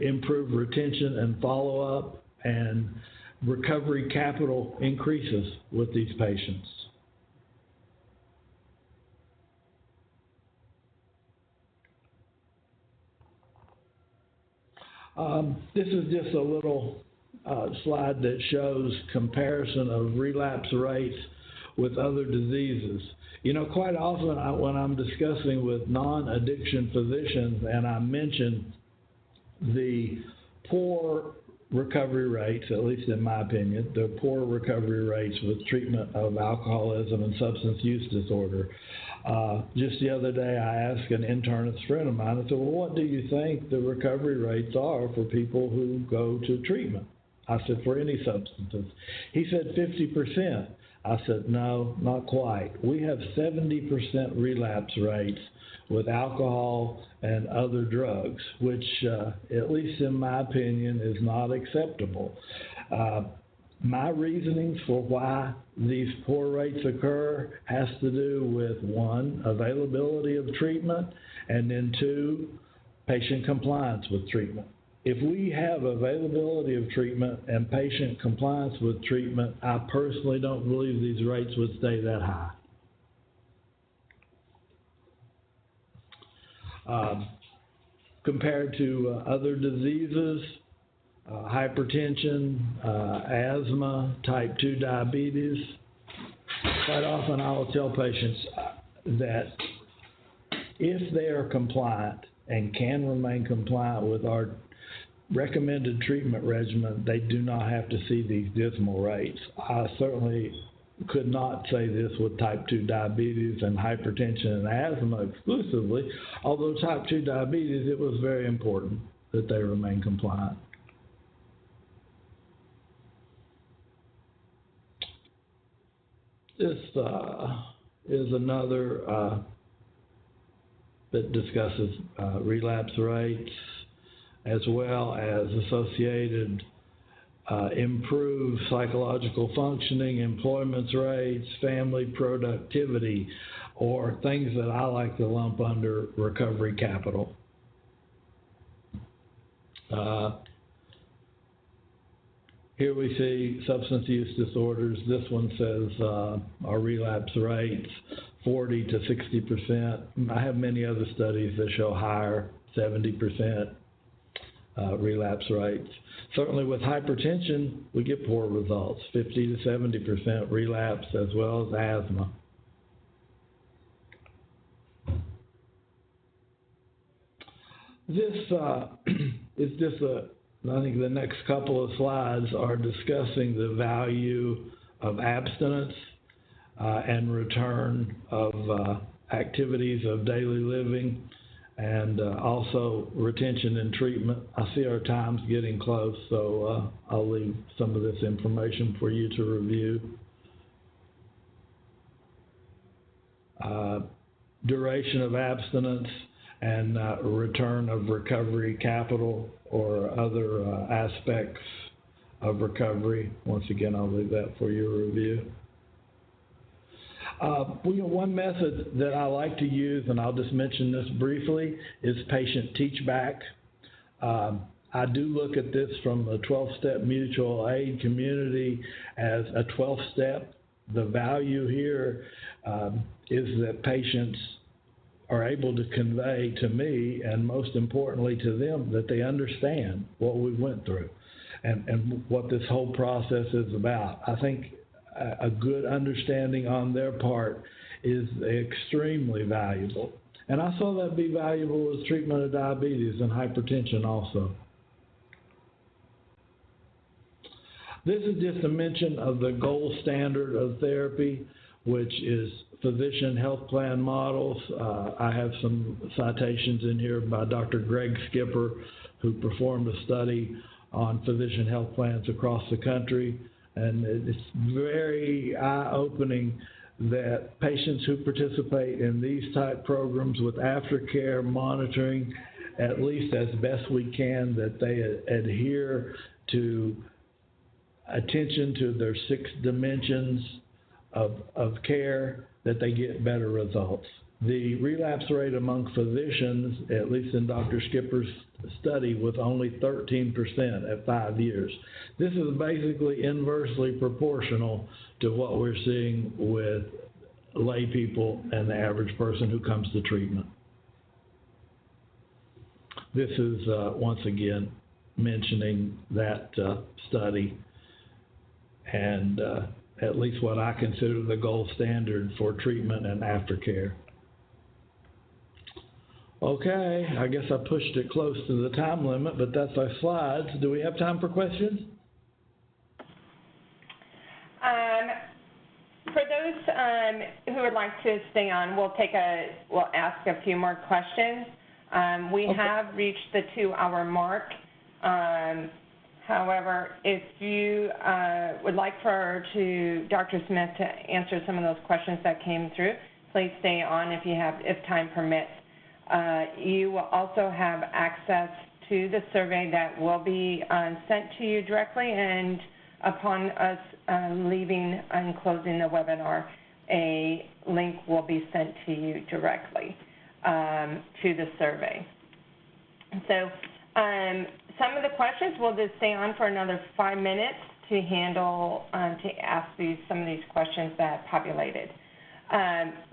improved retention and follow-up, and recovery capital increases with these patients. This is just a little slide that shows comparison of relapse rates with other diseases. You know, quite often when I'm discussing with non-addiction physicians and I mention the poor recovery rates, at least in my opinion, the poor recovery rates with treatment of alcoholism and substance use disorder. Just the other day I asked an internist friend of mine, I said, well, what do you think the recovery rates are for people who go to treatment? I said, for any substances. He said 50%. I said, no, not quite. We have 70% relapse rates with alcohol and other drugs, which, at least in my opinion, is not acceptable. My reasonings for why these poor rates occur has to do with, one, availability of treatment, and then two, patient compliance with treatment. If we have availability of treatment and patient compliance with treatment, I personally don't believe these rates would stay that high. Compared to other diseases, hypertension, asthma, type 2 diabetes, quite often I will tell patients that if they are compliant and can remain compliant with our recommended treatment regimen, they do not have to see these dismal rates. I certainly could not say this with type 2 diabetes and hypertension and asthma exclusively, although type 2 diabetes, it was very important that they remain compliant. This is another that discusses relapse rates as well as associated improved psychological functioning, employment rates, family productivity, or things that I like to lump under recovery capital. Here we see substance use disorders. This one says our relapse rates 40 to 60%. I have many other studies that show higher, 70% relapse rates. Certainly with hypertension, we get poor results, 50 to 70% relapse, as well as asthma. This is just I think the next couple of slides are discussing the value of abstinence and return of activities of daily living, and also retention and treatment. I see our time's getting close, so I'll leave some of this information for you to review. Duration of abstinence and return of recovery capital or other aspects of recovery. Once again, I'll leave that for your review. One method that I like to use, and I'll just mention this briefly, is patient teach-back. I do look at this from the 12-step mutual aid community as a 12-step. The value here is that patients are able to convey to me, and most importantly to them, that they understand what we went through and what this whole process is about. I think a good understanding on their part is extremely valuable. And I saw that be valuable with treatment of diabetes and hypertension also. This is just a mention of the gold standard of therapy, which is physician health plan models. I have some citations in here by Dr. Greg Skipper, who performed a study on physician health plans across the country. And it's very eye-opening that patients who participate in these type programs with aftercare monitoring, at least as best we can, that they adhere to attention to their 6 dimensions of care, that they get better results. The relapse rate among physicians, at least in Dr. Skipper's study, was only 13% at 5 years. This is basically inversely proportional to what we're seeing with lay people and the average person who comes to treatment. This is, once again, mentioning that study and at least what I consider the gold standard for treatment and aftercare. Okay, I guess I pushed it close to the time limit, but that's our slides. Do we have time for questions? For those who would like to stay on, we'll ask a few more questions. We have reached the 2-hour mark. However, if you would like for Dr. Smith to answer some of those questions that came through, please stay on if time permits. You will also have access to the survey that will be sent to you directly, and upon us leaving and closing the webinar, a link will be sent to you directly to the survey. So some of the questions we'll just stay on for another 5 minutes to handle, to ask some of these questions that populated.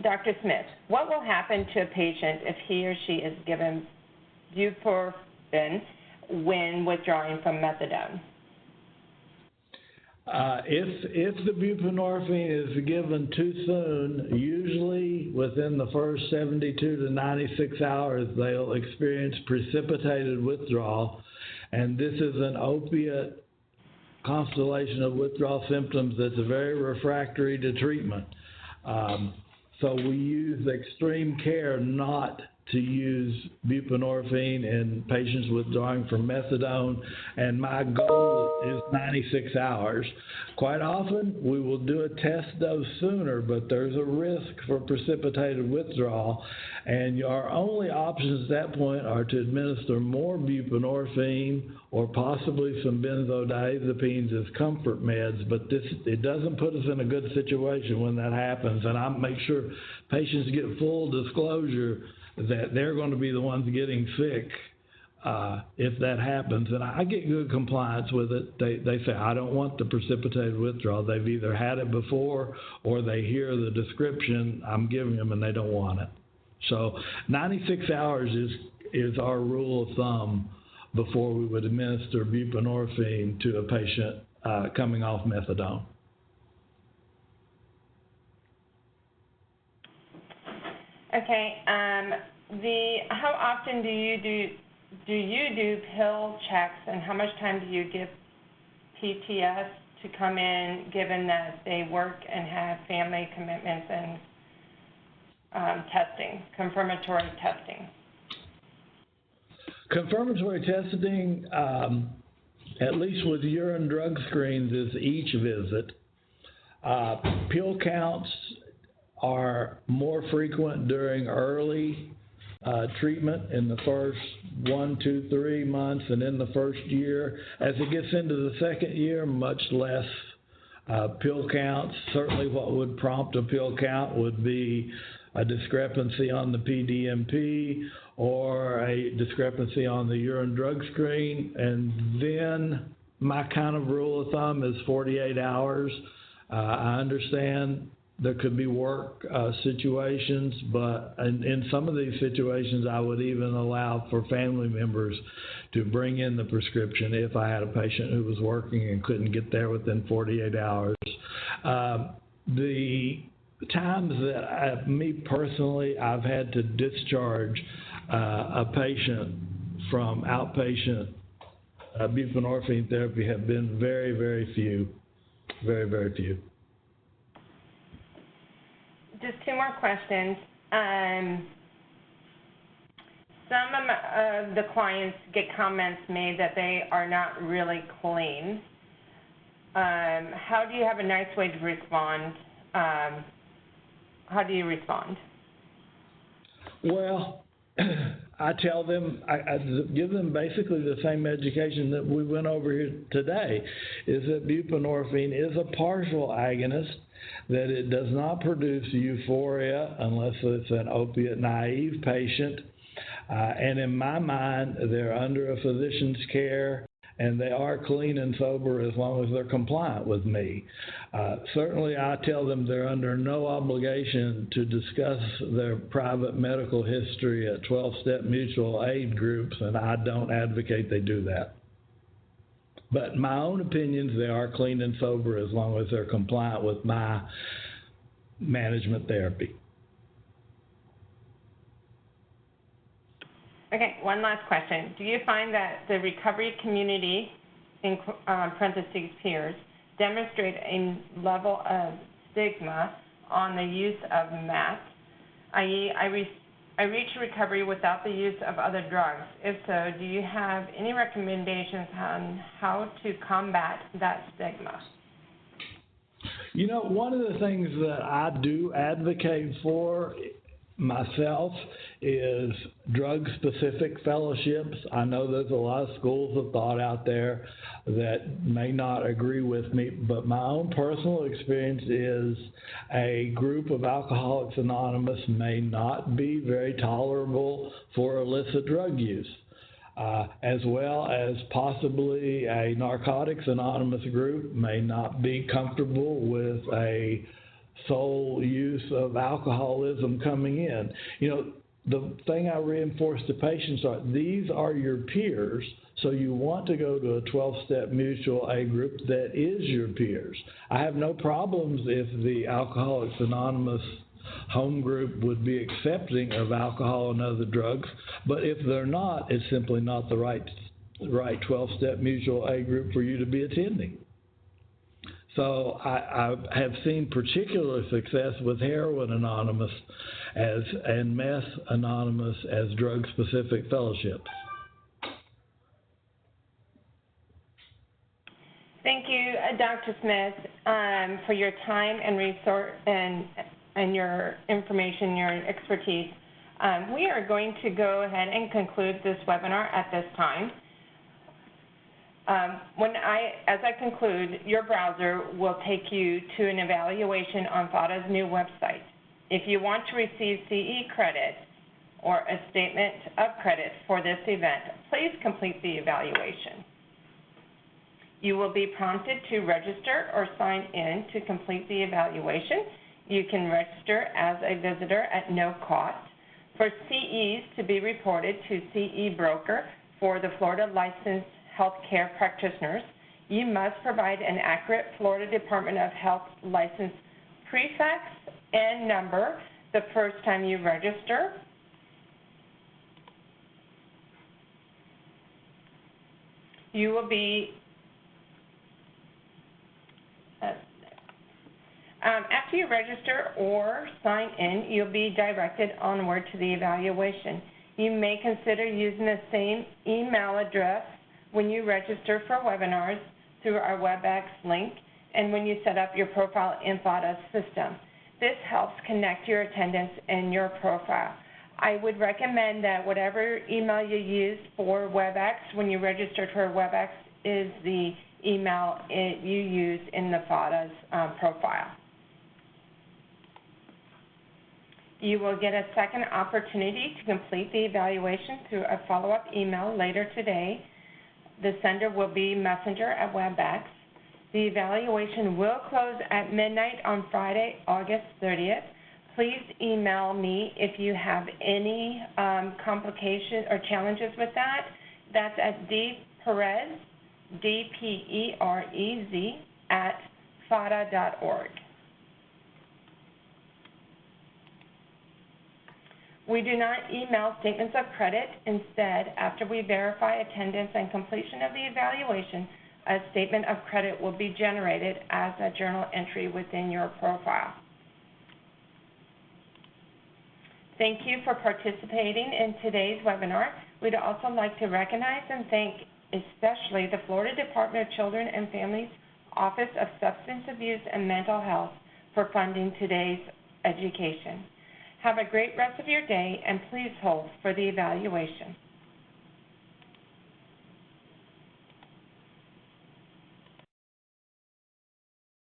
Dr. Smith, what will happen to a patient if he or she is given buprenorphine when withdrawing from methadone? If the buprenorphine is given too soon, usually within the first 72 to 96 hours, they'll experience precipitated withdrawal. And this is an opiate constellation of withdrawal symptoms that's very refractory to treatment. So we use extreme care not to use buprenorphine in patients withdrawing from methadone, and my goal is 96 hours. Quite often, we will do a test dose sooner, but there's a risk for precipitated withdrawal, and our only options at that point are to administer more buprenorphine or possibly some benzodiazepines as comfort meds, but it doesn't put us in a good situation when that happens, and I make sure patients get full disclosure that they're going to be the ones getting sick if that happens. And I get good compliance with it. They say, I don't want the precipitated withdrawal. They've either had it before or they hear the description I'm giving them and they don't want it. So 96 hours is our rule of thumb before we would administer buprenorphine to a patient coming off methadone. Okay. How often do you do pill checks, and how much time do you give PTS to come in, given that they work and have family commitments and testing, confirmatory testing? Confirmatory testing, at least with urine drug screens, is each visit. Pill counts are more frequent during early treatment in the first 1, 2, 3 months and in the first year. As it gets into the second year, much less pill counts. Certainly what would prompt a pill count would be a discrepancy on the PDMP or a discrepancy on the urine drug screen, and then my kind of rule of thumb is 48 hours. I understand there could be work situations, but in some of these situations, I would even allow for family members to bring in the prescription if I had a patient who was working and couldn't get there within 48 hours. The times that me personally, I've had to discharge a patient from outpatient buprenorphine therapy have been very, very few. Very, very few. Just 2 more questions. Some of the clients get comments made that they are not really clean. How do you have a nice way to respond? How do you respond? Well, I tell them, I give them basically the same education that we went over here today, is that buprenorphine is a partial agonist, that it does not produce euphoria unless it's an opiate-naive patient. And in my mind, they're under a physician's care, and they are clean and sober as long as they're compliant with me. Certainly, I tell them they're under no obligation to discuss their private medical history at 12-step mutual aid groups, and I don't advocate they do that. But in my own opinions, they are clean and sober as long as they're compliant with my management therapy. Okay, one last question. Do you find that the recovery community, in parentheses peers, demonstrate a level of stigma on the use of meth, i.e., I reach recovery without the use of other drugs? If so, do you have any recommendations on how to combat that stigma? You know, one of the things that I do advocate for myself is drug-specific fellowships. I know there's a lot of schools of thought out there that may not agree with me, but my own personal experience is a group of Alcoholics Anonymous may not be very tolerable for illicit drug use, as well as possibly a Narcotics Anonymous group may not be comfortable with a sole use of alcoholism coming in. You know, the thing I reinforce to patients are these are your peers, so you want to go to a 12-step mutual aid group that is your peers. I have no problems if the Alcoholics Anonymous home group would be accepting of alcohol and other drugs, but if they're not, it's simply not the right 12-step mutual aid group for you to be attending. So I have seen particular success with Heroin Anonymous and Meth Anonymous as drug-specific fellowships. Thank you, Dr. Smith, for your time and resource and your information, your expertise. We are going to go ahead and conclude this webinar at this time. As I conclude, your browser will take you to an evaluation on FADA's new website. If you want to receive CE credit or a statement of credit for this event, please complete the evaluation. You will be prompted to register or sign in to complete the evaluation. You can register as a visitor at no cost. For CEs to be reported to CE broker for the Florida licensed healthcare practitioners, you must provide an accurate Florida Department of Health license prefix and number the first time you register. You will be after you register or sign in, you'll be directed onward to the evaluation. You may consider using the same email address when you register for webinars through our WebEx link and when you set up your profile in FADA's system. This helps connect your attendance and your profile. I would recommend that whatever email you use for WebEx when you register for WebEx is the email you use in the FADA's profile. You will get a second opportunity to complete the evaluation through a follow-up email later today. The sender will be Messenger at WebEx. The evaluation will close at midnight on Friday, August 30th. Please email me if you have any complications or challenges with that. That's at dperez, D-P-E-R-E-Z, at fada.org. We do not email statements of credit. Instead, after we verify attendance and completion of the evaluation, a statement of credit will be generated as a journal entry within your profile. Thank you for participating in today's webinar. We'd also like to recognize and thank especially the Florida Department of Children and Families Office of Substance Abuse and Mental Health for funding today's education. Have a great rest of your day, and please hold for the evaluation.